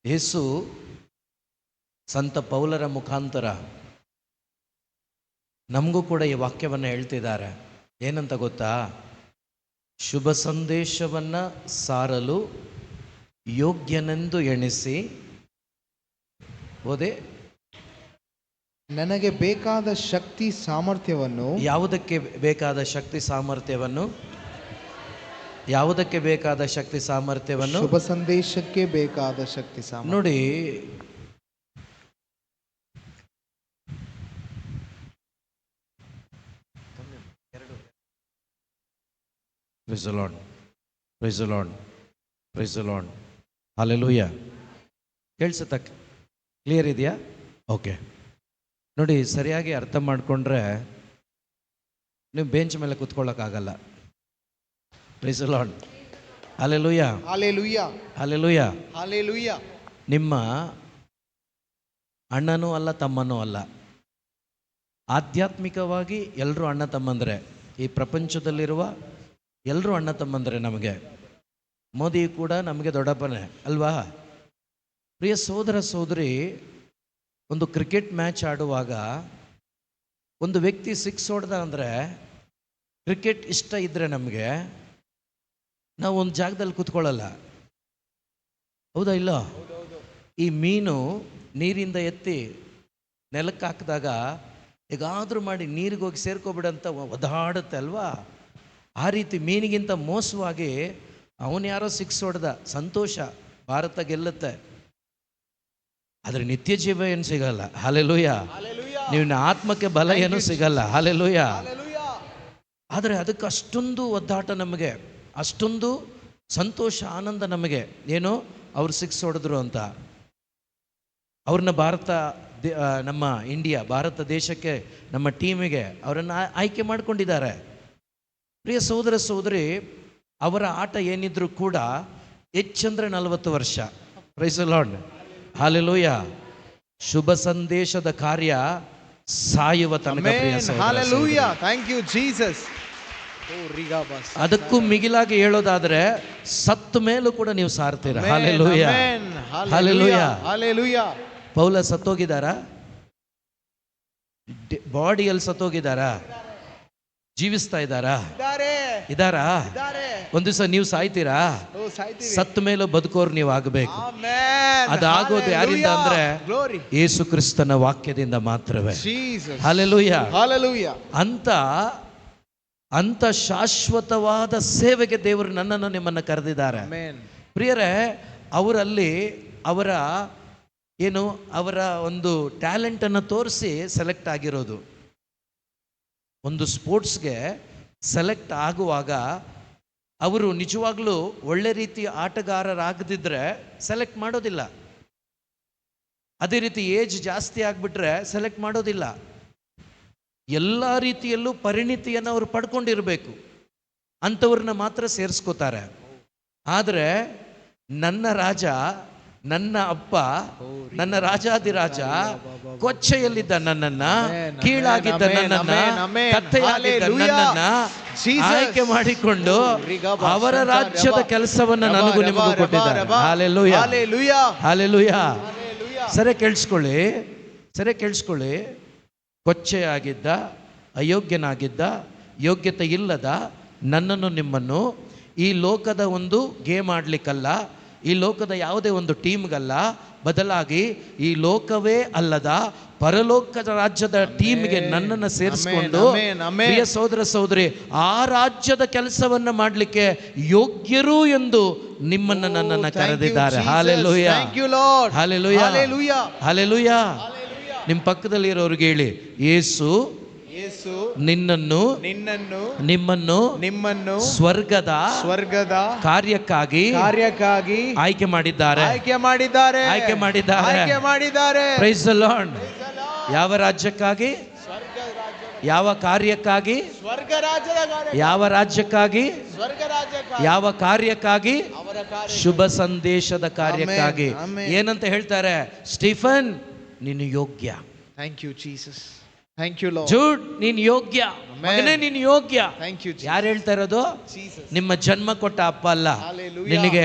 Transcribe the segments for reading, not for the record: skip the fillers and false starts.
ಯೇಸು ಸಂತ ಪೌಲರ ಮುಖಾಂತರ ನಮಗೂ ಕೂಡ ಈ ವಾಕ್ಯವನ್ನು ಹೇಳ್ತಿದ್ದಾರೆ. ಏನಂತ ಗೊತ್ತಾ? ಶುಭ ಸಂದೇಶವನ್ನು ಸಾರಲು ಯೋಗ್ಯನೆಂದು ಎಣಿಸಿ ಓದೆ ನನಗೆ ಬೇಕಾದ ಶಕ್ತಿ ಸಾಮರ್ಥ್ಯವನ್ನು. ಯಾವುದಕ್ಕೆ ಬೇಕಾದ ಶಕ್ತಿ ಸಾಮರ್ಥ್ಯವನ್ನು? ಯಾವುದಕ್ಕೆ ಬೇಕಾದ ಶಕ್ತಿ ಸಾಮರ್ಥ್ಯವನ್ನು? ಶುಭ ಸಂದೇಶಕ್ಕೆ ಬೇಕಾದ ಶಕ್ತಿ ಸಾಮರ್ಥ್ಯ. ನೋಡಿ, praise the lord, praise the lord, praise the Lord. Hallelujah. ಕೇಳಿಸುತ್ತಾ? ಕ್ಲಿಯರ್ ಇದೆಯಾ? ಓಕೆ. ನೋಡಿ, ಸರಿಯಾಗಿ ಅರ್ಥ ಮಾಡಿಕೊಂಡ್ರೆ ನೀವು ಬೆಂಚ್ ಮೇಲೆ ಕೂತ್ಕೊಳ್ಳೋಕ್ಕಾಗಲ್ಲ. Praise the Lord. Hallelujah, hallelujah, hallelujah, hallelujah. ನಿಮ್ಮ ಅಣ್ಣನೂ ಅಲ್ಲ, ತಮ್ಮನೂ ಅಲ್ಲ. ಆಧ್ಯಾತ್ಮಿಕವಾಗಿ ಎಲ್ಲರೂ ಅಣ್ಣ ತಮ್ಮಂದರೆ. ಈ ಪ್ರಪಂಚದಲ್ಲಿರುವ ಎಲ್ಲರೂ ಅಣ್ಣ ತಮ್ಮಂದರೆ ನಮಗೆ. ಮೋದಿ ಕೂಡ ನಮಗೆ ದೊಡ್ಡಪ್ಪನೇ ಅಲ್ವಾ? ಪ್ರಿಯ ಸೋದರ ಸೋದರಿ, ಒಂದು ಕ್ರಿಕೆಟ್ ಮ್ಯಾಚ್ ಆಡುವಾಗ ಒಂದು ವ್ಯಕ್ತಿ ಸಿಕ್ಸ್ ಹೊಡೆದ ಅಂದರೆ ಕ್ರಿಕೆಟ್ ಇಷ್ಟ ಇದ್ದರೆ ನಮಗೆ ನಾವು ಒಂದು ಜಾಗದಲ್ಲಿ ಕೂತ್ಕೊಳ್ಳಲ್ಲ. ಹೌದಾ ಇಲ್ಲ? ಈ ಮೀನು ನೀರಿಂದ ಎತ್ತಿ ನೆಲಕ್ಕೆ ಹಾಕಿದಾಗ ಹೇಗಾದರೂ ಮಾಡಿ ನೀರಿಗೆ ಹೋಗಿ ಸೇರ್ಕೊಬಿಡಂತ ಒದಾಡುತ್ತೆ ಅಲ್ವಾ? ಆ ರೀತಿ ಮೀನಿಗಿಂತ ಮೋಸವಾಗಿ ಅವನು ಯಾರೋ ಸಿಕ್ಸ್ ಹೊಡೆದ, ಸಂತೋಷ, ಭಾರತ ಗೆಲ್ಲುತ್ತೆ. ಆದರೆ ನಿತ್ಯ ಜೀವ ಏನು ಸಿಗಲ್ಲ. ಹಲ್ಲೆಲೂಯಾ. ನೀವು ಆತ್ಮಕ್ಕೆ ಬಲ ಏನೂ ಸಿಗಲ್ಲ. ಹಲ್ಲೆಲೂಯಾ. ಆದರೆ ಅದಕ್ಕೆ ಅಷ್ಟೊಂದು ಒದ್ದಾಟ ನಮಗೆ, ಅಷ್ಟೊಂದು ಸಂತೋಷ, ಆನಂದ ನಮಗೆ. ಏನೋ ಅವ್ರು ಸಿಕ್ಸ್ ಹೊಡೆದ್ರು ಅಂತ. ಅವ್ರನ್ನ ನಮ್ಮ ಇಂಡಿಯಾ, ಭಾರತ ದೇಶಕ್ಕೆ, ನಮ್ಮ ಟೀಮಿಗೆ ಅವರನ್ನು ಆಯ್ಕೆ ಮಾಡಿಕೊಂಡಿದ್ದಾರೆ. ಪ್ರಿಯ ಸೋದರ ಸೋದರಿ, ಅವರ ಆಟ ಏನಿದ್ರು ಕೂಡ ಹೆಚ್ಚಂದ್ರೆ 40 ವರ್ಷ. Praise the Lord. ಹಲ್ಲೆಲೂಯಾ. ಶುಭ ಸಂದೇಶದ ಕಾರ್ಯ ಸಾಯುವ ತನಕ. ಹಲ್ಲೆಲೂಯಾ. Thank you Jesus. ಅದಕ್ಕೂ ಮಿಗಿಲಾಗಿ ಹೇಳೋದಾದ್ರೆ ಸತ್ತ ಮೇಲೂ ಕೂಡ ನೀವು ಸಾರ್ತೀರ. Hallelujah, hallelujah, hallelujah. ಪೌಲ ಸತ್ತೋಗಿದಾರಾ? ಬಾಡಿಯಲ್ಲಿ ಸತ್ತೋಗಿದಾರಾ? ಜೀವಿಸ್ತಾ ಇದ್ದಾರಾ? ಇದಾರಾ? ಒಂದ್ ದಿವಸ ನೀವು ಸಾಯ್ತೀರಾ? ಸತ್ತ ಮೇಲೂ ಬದುಕೋರು ನೀವು ಆಗಬೇಕು. ಅದಾಗೋದು ಯಾರಿಂದ ಅಂದ್ರೆ ಯೇಸು ಕ್ರಿಸ್ತನ ವಾಕ್ಯದಿಂದ ಮಾತ್ರವೇ. Hallelujah, hallelujah. ಅಂತ ಶಾಶ್ವತವಾದ ಸೇವೆಗೆ ದೇವರು ನನ್ನನ್ನು ನಿಮ್ಮನ್ನು ಕರೆದಿದ್ದಾರೆ. ಪ್ರಿಯರೇ, ಅವರಲ್ಲಿ ಅವರ ಒಂದು ಟ್ಯಾಲೆಂಟನ್ನು ತೋರಿಸಿ ಸೆಲೆಕ್ಟ್ ಆಗಿರೋದು. ಒಂದು ಸ್ಪೋರ್ಟ್ಸ್ಗೆ ಸೆಲೆಕ್ಟ್ ಆಗುವಾಗ ಅವರು ನಿಜವಾಗ್ಲೂ ಒಳ್ಳೆ ರೀತಿಯ ಆಟಗಾರರಾಗದಿದ್ದರೆ ಸೆಲೆಕ್ಟ್ ಮಾಡೋದಿಲ್ಲ. ಅದೇ ರೀತಿ ಏಜ್ ಜಾಸ್ತಿ ಆಗಿಬಿಟ್ರೆ ಸೆಲೆಕ್ಟ್ ಮಾಡೋದಿಲ್ಲ. ಎಲ್ಲ ರೀತಿಯಲ್ಲೂ ಪರಿಣಿತಿಯನ್ನು ಅವರು ಪಡ್ಕೊಂಡಿರಬೇಕು, ಅಂಥವ್ರನ್ನ ಮಾತ್ರ ಸೇರಿಸ್ಕೋತಾರೆ. ಆದರೆ ನನ್ನ ರಾಜ, ನನ್ನ ಅಪ್ಪ, ನನ್ನ ರಾಜಾದಿರಾಜ ಕೊಚ್ಚೆಯಲ್ಲಿದ್ದ ನನ್ನನ್ನ, ಕೀಳಾಗಿದ್ದ ನನ್ನನ್ನ, ಕತ್ತೆಯಾಗಿದ್ದ ನನ್ನನ್ನ ಆಯ್ಕೆ ಮಾಡಿಕೊಂಡು ಅವರ ರಾಜ್ಯದ ಕೆಲಸವನ್ನ ನನಗೂ ನಿಮಗೂ ಕೊಟ್ಟಿದ್ದಾರೆ. Hallelujah, hallelujah. ಸರಿ ಕೇಳಿಸ್ಕೊಳ್ಳಿ. ಕೊಚ್ಚೆಯಾಗಿದ್ದ, ಅಯೋಗ್ಯನಾಗಿದ್ದ, ಯೋಗ್ಯತೆ ಇಲ್ಲದ ನನ್ನನ್ನು ನಿಮ್ಮನ್ನು ಈ ಲೋಕದ ಒಂದು ಗೇಮ್ ಆಡ್ಲಿಕ್ಕಲ್ಲ, ಈ ಲೋಕದ ಯಾವುದೇ ಒಂದು ಟೀಮ್ಗಲ್ಲ, ಬದಲಾಗಿ ಈ ಲೋಕವೇ ಅಲ್ಲದ ಪರಲೋಕದ ರಾಜ್ಯದ ಟೀಮ್ಗೆ ನನ್ನನ್ನು ಸೇರಿಸಿಕೊಂಡು, ಪ್ರಿಯ ಸೋದರ ಸೋದರಿ, ಆ ರಾಜ್ಯದ ಕೆಲಸವನ್ನ ಮಾಡಲಿಕ್ಕೆ ಯೋಗ್ಯರು ಎಂದು ನಿಮ್ಮನ್ನು ನನ್ನನ್ನು ಕರೆದಿದ್ದಾರೆ. Hallelujah, hallelujah, hallelujah. ನಿಮ್ಮ ಪಕ್ಕದಲ್ಲಿ ಇರೋರಿಗೆ ಹೇಳಿ, ಯೇಸು ನಿನ್ನನ್ನು ನಿಮ್ಮನ್ನು ಸ್ವರ್ಗದ ಕಾರ್ಯಕ್ಕಾಗಿ ಆಯ್ಕೆ ಮಾಡಿದ್ದಾರೆ. Praise the lord. ಯಾವ ರಾಜ್ಯಕ್ಕಾಗಿ? ಯಾವ ಕಾರ್ಯಕ್ಕಾಗಿ? ಯಾವ ರಾಜ್ಯಕ್ಕಾಗಿ? ಯಾವ ಕಾರ್ಯಕ್ಕಾಗಿ? ಶುಭ ಸಂದೇಶದ ಕಾರ್ಯಕ್ಕಾಗಿ. ಏನಂತ ಹೇಳ್ತಾರೆ? ಸ್ಟೀಫನ್, ನೀನು ಯೋಗ್ಯ. Thank you Jesus. Thank you lord. Jude, ನೀನು ಯೋಗ್ಯ ಮಗನೇ, ನೀನು ಯೋಗ್ಯ. Thank you. ಯಾರು ಹೇಳ್ತಾ ಇರೋದು? ನಿಮ್ಮ ಜನ್ಮ ಕೊಟ್ಟ ಅಪ್ಪ ಅಲ್ಲ, ನಿನಗೆ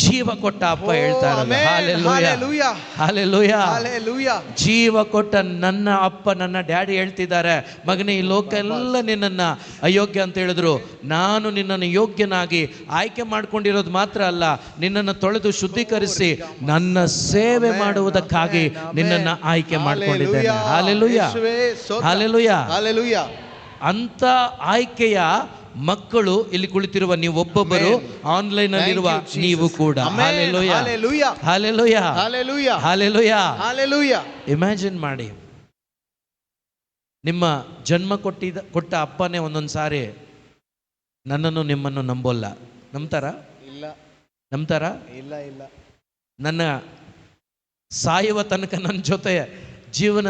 ಜೀವ ಕೊಟ್ಟ ಅಪ್ಪ ಹೇಳ್ತಾ ಇರೋದು. Amen. Hallelujah, Hallelujah. Hallelujah. Hallelujah. ಜೀವ ಕೊಟ್ಟ ನನ್ನ ಅಪ್ಪ, ನನ್ನ ಡ್ಯಾಡಿ ಹೇಳ್ತಿದ್ದಾರೆ, ಮಗನೇ ಈ ಲೋಕ ಎಲ್ಲ ನಿನ್ನನ್ನು ಅಯೋಗ್ಯ ಅಂತ ಹೇಳಿದ್ರು, ನಾನು ನಿನ್ನನ್ನು ಯೋಗ್ಯನಾಗಿ ಆಯ್ಕೆ ಮಾಡ್ಕೊಂಡಿರೋದು ಮಾತ್ರ ಅಲ್ಲ, ನಿನ್ನನ್ನು ತೊಳೆದು ಶುದ್ಧೀಕರಿಸಿ ನನ್ನ ಸೇವೆ ಮಾಡುವುದಕ್ಕಾಗಿ ನಿನ್ನನ್ನು ಆಯ್ಕೆ ಮಾಡ್ಕೊಂಡಿದ್ದೇನೆ. Hallelujah, hallelujah. Hallelujah. ಅಂತ ಆಯ್ಕೆಯ ಮಕ್ಕಳು ಇಲ್ಲಿ ಕುಳಿತಿರುವ ನೀವು ಒಬ್ಬೊಬ್ಬರು, ಆನ್ಲೈನ್ ಅಲ್ಲಿರುವ ನೀವು ಕೂಡ. Hallelujah, Hallelujah. Hallelujah, Hallelujah. Hallelujah. Hallelujah. Imagine ಮಾಡಿ, ನಿಮ್ಮ ಜನ್ಮ ಕೊಟ್ಟ ಅಪ್ಪನೇ ಒಂದೊಂದು ಸಾರಿ ನನ್ನನ್ನು ನಿಮ್ಮನ್ನು ನಂಬೋಲ್ಲ. ನಂಬ್ತಾರ? ಇಲ್ಲ. ನಂಬ್ತಾರ? ಇಲ್ಲ ಇಲ್ಲ. ನನ್ನ ಸಾಯುವ ತನಕ ನನ್ನ ಜೊತೆ ಜೀವನ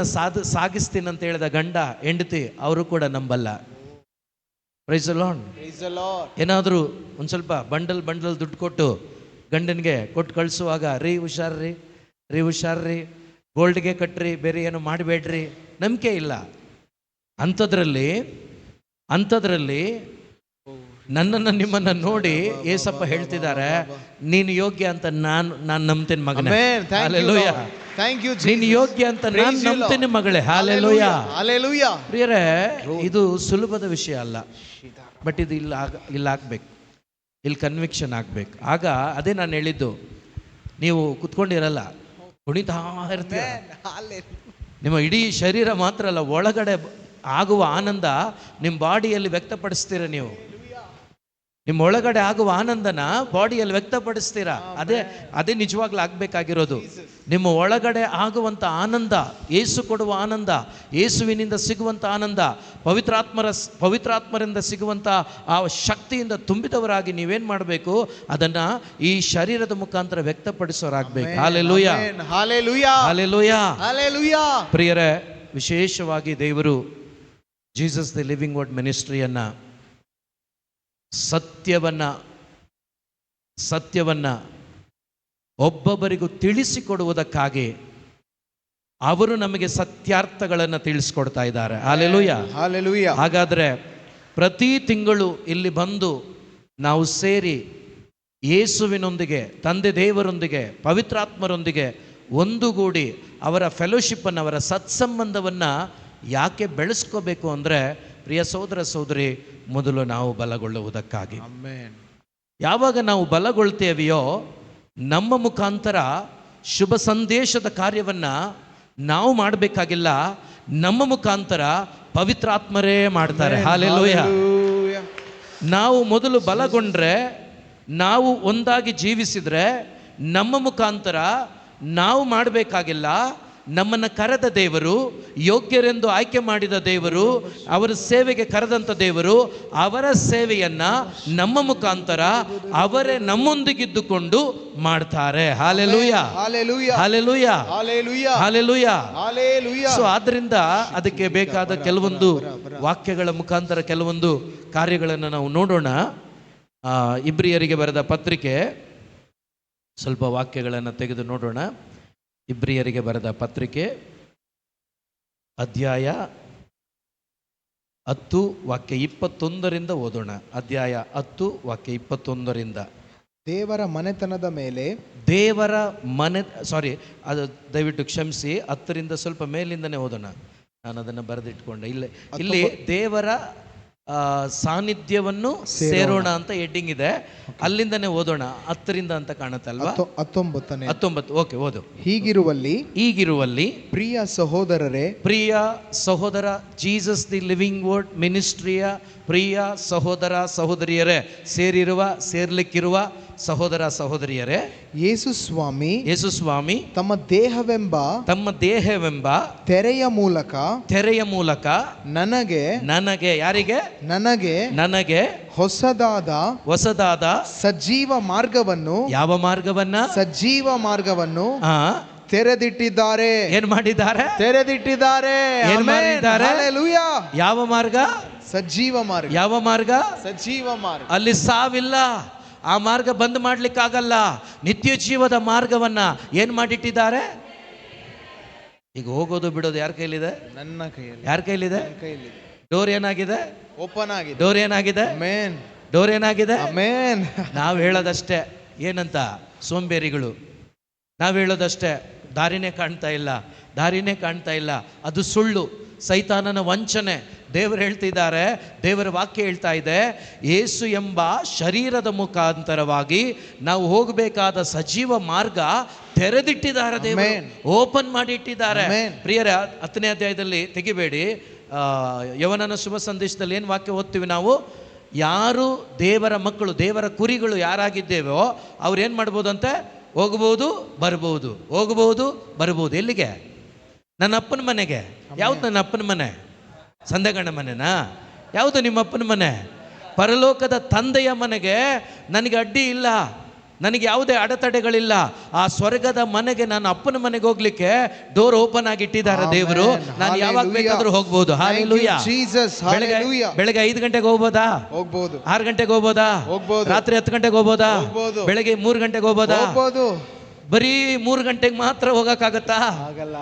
ಸಾಗಿಸ್ತೀನಿ ಅಂತ ಹೇಳಿದ ಗಂಡ ಹೆಂಡತಿ ಅವರು ಕೂಡ ನಂಬಲ್ಲ. Praise the lord. Praise the Lord. ಏನಾದರೂ ಒಂದು ಸ್ವಲ್ಪ ಬಂಡಲ್ ದುಡ್ಡು ಕೊಟ್ಟು ಗಂಡನಿಗೆ ಕೊಟ್ಟು ಕಳಿಸುವಾಗ, ರೀ ಹುಷಾರ್ರಿ, ಗೋಲ್ಡ್ಗೆ ಕಟ್ರಿ, ಬೇರೆ ಏನು ಮಾಡಬೇಡ್ರಿ, ನಂಬಿಕೆ ಇಲ್ಲ. ಅಂಥದ್ರಲ್ಲಿ ನನ್ನನ್ನು ನಿಮ್ಮನ್ನು ನೋಡಿ ಏಸಪ್ಪ ಹೇಳ್ತಿದ್ದಾರೆ, ನೀನು ಯೋಗ್ಯ ಅಂತ ನಾನು ನಂಬ್ತೀನಿ ಮಗನೇ. Amen. Thank you, hallelujah. Lord. Thank you, Jesus. ನೀನು ಯೋಗ್ಯ ಅಂತ ನಾನು Praise you, Lord. ನಂಬ್ತೀನಿ ಮಗಳೇ. ಹಾಲೆಲೂಯಾ. Hallelujah. ಪ್ರಿಯರೇ, ಇದು ಸುಲಭದ ವಿಷಯ ಅಲ್ಲ, ಬಟ್ ಇದು ಇಲ್ಲಿ ಆಗ್ಬೇಕು, ಇಲ್ಲಿ ಕನ್ವಿಕ್ಷನ್ ಆಗ್ಬೇಕು. ಆಗ ಅದೇ ನಾನು ಹೇಳಿದ್ದು, ನೀವು ಕುತ್ಕೊಂಡಿರಲ್ಲ, ಕುಣಿತಾ ಇರ್ತೀರ. ನಿಮ್ಮ ಇಡೀ ಶರೀರ ಮಾತ್ರ ಅಲ್ಲ, ಒಳಗಡೆ ಆಗುವ ಆನಂದ ನಿಮ್ಮ ಬಾಡಿಯಲ್ಲಿ ವ್ಯಕ್ತಪಡಿಸ್ತೀರ. ನೀವು ನಿಮ್ಮ ಒಳಗಡೆ ಆಗುವ ಆನಂದನ ಬಾಡಿಯಲ್ಲಿ ವ್ಯಕ್ತಪಡಿಸ್ತೀರಾ. ಅದೇ ನಿಜವಾಗ್ಲೂ ಆಗ್ಬೇಕಾಗಿರೋದು. ನಿಮ್ಮ ಒಳಗಡೆ ಆಗುವಂಥ ಆನಂದ, ಏಸು ಕೊಡುವ ಆನಂದ, ಏಸುವಿನಿಂದ ಸಿಗುವಂಥ ಆನಂದ, ಪವಿತ್ರಾತ್ಮರಿಂದ ಸಿಗುವಂಥ ಆ ಶಕ್ತಿಯಿಂದ ತುಂಬಿದವರಾಗಿ ನೀವೇನು ಮಾಡಬೇಕು, ಅದನ್ನು ಈ ಶರೀರದ ಮುಖಾಂತರ ವ್ಯಕ್ತಪಡಿಸೋರಾಗಬೇಕು. Hallelujah, Hallelujah. ಹಾಲೆಲೂಯಾ. Hallelujah. ಪ್ರಿಯರೇ, ವಿಶೇಷವಾಗಿ ದೇವರು ಜೀಸಸ್ ದಿ ಲಿವಿಂಗ್ ವರ್ಡ್ ಮಿನಿಸ್ಟ್ರಿಯನ್ನು ಸತ್ಯವನ್ನ ಒಬ್ಬೊಬ್ಬರಿಗೂ ತಿಳಿಸಿಕೊಡುವುದಕ್ಕಾಗಿ ಅವರು ನಮಗೆ ಸತ್ಯಾರ್ಥಗಳನ್ನು ತಿಳಿಸ್ಕೊಡ್ತಾ ಇದ್ದಾರೆ. Hallelujah, Hallelujah. ಹಾಗಾದರೆ ಪ್ರತಿ ತಿಂಗಳು ಇಲ್ಲಿ ಬಂದು ನಾವು ಸೇರಿ ಯೇಸುವಿನೊಂದಿಗೆ, ತಂದೆ ದೇವರೊಂದಿಗೆ, ಪವಿತ್ರಾತ್ಮರೊಂದಿಗೆ ಒಂದುಗೂಡಿ ಅವರ ಫೆಲೋಶಿಪ್ಪನ್ನು, ಅವರ ಸತ್ಸಂಬಂಧವನ್ನು ಯಾಕೆ ಬೆಳೆಸ್ಕೋಬೇಕು ಅಂದರೆ, ಪ್ರಿಯ ಸಹೋದರ ಸಹೋದರಿ, ಮೊದಲು ನಾವು ಬಲಗೊಳ್ಳುವುದಕ್ಕಾಗಿ. ಯಾವಾಗ ನಾವು ಬಲಗೊಳ್ತೇವೆಯೋ ನಮ್ಮ ಮುಖಾಂತರ ಶುಭ ಸಂದೇಶದ ಕಾರ್ಯವನ್ನು ನಾವು ಮಾಡಬೇಕಾಗಿಲ್ಲ, ನಮ್ಮ ಮುಖಾಂತರ ಪವಿತ್ರಾತ್ಮರೇ ಮಾಡ್ತಾರೆ. ಹಾಲೆಲೂಯಾ. ನಾವು ಮೊದಲು ಬಲಗೊಂಡ್ರೆ, ನಾವು ಒಂದಾಗಿ ಜೀವಿಸಿದರೆ, ನಮ್ಮ ಮುಖಾಂತರ ನಾವು ಮಾಡಬೇಕಾಗಿಲ್ಲ, ನಮ್ಮನ್ನು ಕರೆದ ದೇವರು, ಯೋಗ್ಯರೆಂದು ಆಯ್ಕೆ ಮಾಡಿದ ದೇವರು, ಅವರ ಸೇವೆಗೆ ಕರೆದಂಥ ದೇವರು, ಅವರ ಸೇವೆಯನ್ನು ನಮ್ಮ ಮುಖಾಂತರ ಅವರೇ ನಮ್ಮೊಂದಿಗಿದ್ದುಕೊಂಡು ಮಾಡ್ತಾರೆ. Hallelujah, hallelujah, hallelujah. ಸೊ ಆದ್ದರಿಂದ ಅದಕ್ಕೆ ಬೇಕಾದ ಕೆಲವೊಂದು ವಾಕ್ಯಗಳ ಮುಖಾಂತರ ಕೆಲವೊಂದು ಕಾರ್ಯಗಳನ್ನು ನಾವು ನೋಡೋಣ. ಇಬ್ರಿಯರಿಗೆ ಬರೆದ ಪತ್ರಿಕೆ, ಸ್ವಲ್ಪ ವಾಕ್ಯಗಳನ್ನು ತೆಗೆದು ನೋಡೋಣ. ಇಬ್ರಿಯರಿಗೆ ಬರೆದ ಪತ್ರಿಕೆ ಅಧ್ಯಾಯ 10 ವಾಕ್ಯ 21ರಿಂದ ಓದೋಣ. ಅಧ್ಯಾಯ 10 ವಾಕ್ಯ 21ರಿಂದ. ದೇವರ ಮನೆತನದ ಮೇಲೆ, ಅದು ದಯವಿಟ್ಟು ಕ್ಷಮಿಸಿ, 10ರಿಂದ ಸ್ವಲ್ಪ ಮೇಲಿಂದನೇ ಓದೋಣ. ನಾನು ಅದನ್ನು ಬರೆದಿಟ್ಕೊಂಡೆ. ಇಲ್ಲಿ ದೇವರ ಸಾನ್ನಿಧ್ಯವನ್ನು ಸೇರೋಣ ಅಂತ ಹೆಡ್ಡಿಂಗ್ ಇದೆ, ಅಲ್ಲಿಂದನೇ ಓದೋಣ. 10ರಿಂದ ಅಂತ ಕಾಣುತ್ತಲ್ವಾ? 19. ಓಕೆ, ಓದು. ಹೀಗಿರುವಲ್ಲಿ ಪ್ರಿಯ ಸಹೋದರ, ಜೀಸಸ್ ದಿ ಲಿವಿಂಗ್ ವರ್ಡ್ ಮಿನಿಸ್ಟ್ರಿಯ ಪ್ರಿಯ ಸಹೋದರ ಸಹೋದರಿಯರೇ, ಸೇರ್ಲಿಕ್ಕಿರುವ ಸಹೋದರ ಸಹೋದರಿಯರೇ, ಯೇಸು ಸ್ವಾಮಿ ತಮ್ಮ ದೇಹವೆಂಬ ತೆರೆಯ ಮೂಲಕ ನನಗೆ ಯಾರಿಗೆ? ನನಗೆ ಹೊಸದಾದ ಸಜೀವ ಮಾರ್ಗವನ್ನು, ಯಾವ ಮಾರ್ಗವನ್ನ? ಸಜೀವ ಮಾರ್ಗವನ್ನು ತೆರೆದಿಟ್ಟಿದ್ದಾರೆ. ಏನ್ ಮಾಡಿದ್ದಾರೆ? ತೆರೆದಿಟ್ಟಿದ್ದಾರೆ. ಏನ್ ಮಾಡಿದ್ದಾರೆ? ಹಲ್ಲೆಲೂಯಾ. ಯಾವ ಮಾರ್ಗ? ಸಜೀವ ಮಾರ್ಗ. ಯಾವ ಮಾರ್ಗ? ಸಜೀವ ಮಾರ್ಗ. ಅಲ್ಲಿ ಸಾವಿಲ್ಲ, ಆ ಮಾರ್ಗ ಬಂದ್ ಮಾಡ್ಲಿಕ್ಕಾಗಲ್ಲ. ನಿತ್ಯ ಜೀವದ ಮಾರ್ಗವನ್ನ ಏನ್ ಮಾಡಿಟ್ಟಿದ್ದಾರೆ? ಈಗ ಹೋಗೋದು ಬಿಡೋದು ಯಾರ ಕೈಲಿದೆ? ನನ್ನ ಕೈಯಲ್ಲಿ. ಯಾರ ಕೈಲಿದೆ? ಡೋರ್ ಏನಾಗಿದೆ? ಓಪನ್ ಆಗಿದೆ. ಡೋರ್ ಏನಾಗಿದೆ? ಡೋರ್ ಏನಾಗಿದೆ? ನಾವು ಹೇಳೋದಷ್ಟೇ. ಏನಂತ? ಸೋಂಬೇರಿಗಳು. ನಾವು ಹೇಳೋದಷ್ಟೇ, ದಾರಿನೇ ಕಾಣ್ತಾ ಇಲ್ಲ, ದಾರಿನೇ ಕಾಣ್ತಾ ಇಲ್ಲ. ಅದು ಸುಳ್ಳು, ಸೈತಾನನ ವಂಚನೆ. ದೇವರು ಹೇಳ್ತಿದ್ದಾರೆ, ದೇವರ ವಾಕ್ಯ ಹೇಳ್ತಾ ಇದೆ, ಯೇಸು ಎಂಬ ಶರೀರದ ಮುಖಾಂತರವಾಗಿ ನಾವು ಹೋಗಬೇಕಾದ ಸಜೀವ ಮಾರ್ಗ ತೆರೆದಿಟ್ಟಿದ್ದಾರೆ, ದೇವರು ಓಪನ್ ಮಾಡಿ ಇಟ್ಟಿದ್ದಾರೆ. ಪ್ರಿಯರ 10ನೇ ಅಧ್ಯಾಯದಲ್ಲಿ ತೆಗಿಬೇಡಿ, ಯವನನ ಶುಭ ಸಂದೇಶದಲ್ಲಿ ಏನು ವಾಕ್ಯ ಓದ್ತೀವಿ ನಾವು? ಯಾರು ದೇವರ ಮಕ್ಕಳು, ದೇವರ ಕುರಿಗಳು ಯಾರಾಗಿದ್ದೇವೋ ಅವ್ರು ಏನು ಮಾಡ್ಬೋದು ಅಂತೆ? ಹೋಗ್ಬೋದು ಬರ್ಬೋದು, ಹೋಗ್ಬೋದು ಬರ್ಬೋದು. ಎಲ್ಲಿಗೆ? ನನ್ನ ಅಪ್ಪನ ಮನೆಗೆ. ಯಾವ್ದು ನನ್ನ ಅಪ್ಪನ ಮನೆ? ಸಂದೆಗಣ್ಣ ಮನೆನಾ? ಯಾವುದು ನಿಮ್ಮ ಅಪ್ಪನ ಮನೆ? ಪರಲೋಕದ ತಂದೆಯ ಮನೆಗೆ ನನಗೆ ಅಡ್ಡಿ ಇಲ್ಲ, ನನಗೆ ಯಾವುದೇ ಅಡೆತಡೆಗಳಿಲ್ಲ. ಆ ಸ್ವರ್ಗದ ಮನೆಗೆ, ನನ್ನ ಅಪ್ಪನ ಮನೆಗೆ ಹೋಗ್ಲಿಕ್ಕೆ ಡೋರ್ ಓಪನ್ ಆಗಿ ಇಟ್ಟಿದ್ದಾರೆ ದೇವರು. ನಾನು ಯಾವಾಗ ಬೇಕಾದ್ರೂ ಹೋಗ್ಬೋದು. ಹಾಲೆಲೂಯಾ. ಬೆಳಗ್ಗೆ 5 ಗಂಟೆಗೆ ಹೋಗ್ಬೋದಾ? ಹೋಗ್ಬೋದು. 6 ಗಂಟೆಗೆ ಹೋಗ್ಬೋದಾ? ಹೋಗ್ಬೋದು. ರಾತ್ರಿ 10 ಗಂಟೆಗೆ ಹೋಗ್ಬೋದಾ? ಬೆಳಗ್ಗೆ 3 ಗಂಟೆಗೆ ಹೋಗ್ಬೋದಾ? ಬರೀ 3 ಗಂಟೆಗೆ ಮಾತ್ರ ಹೋಗಕ್ಕಾಗತ್ತಾ? ಆಗಲ್ಲ.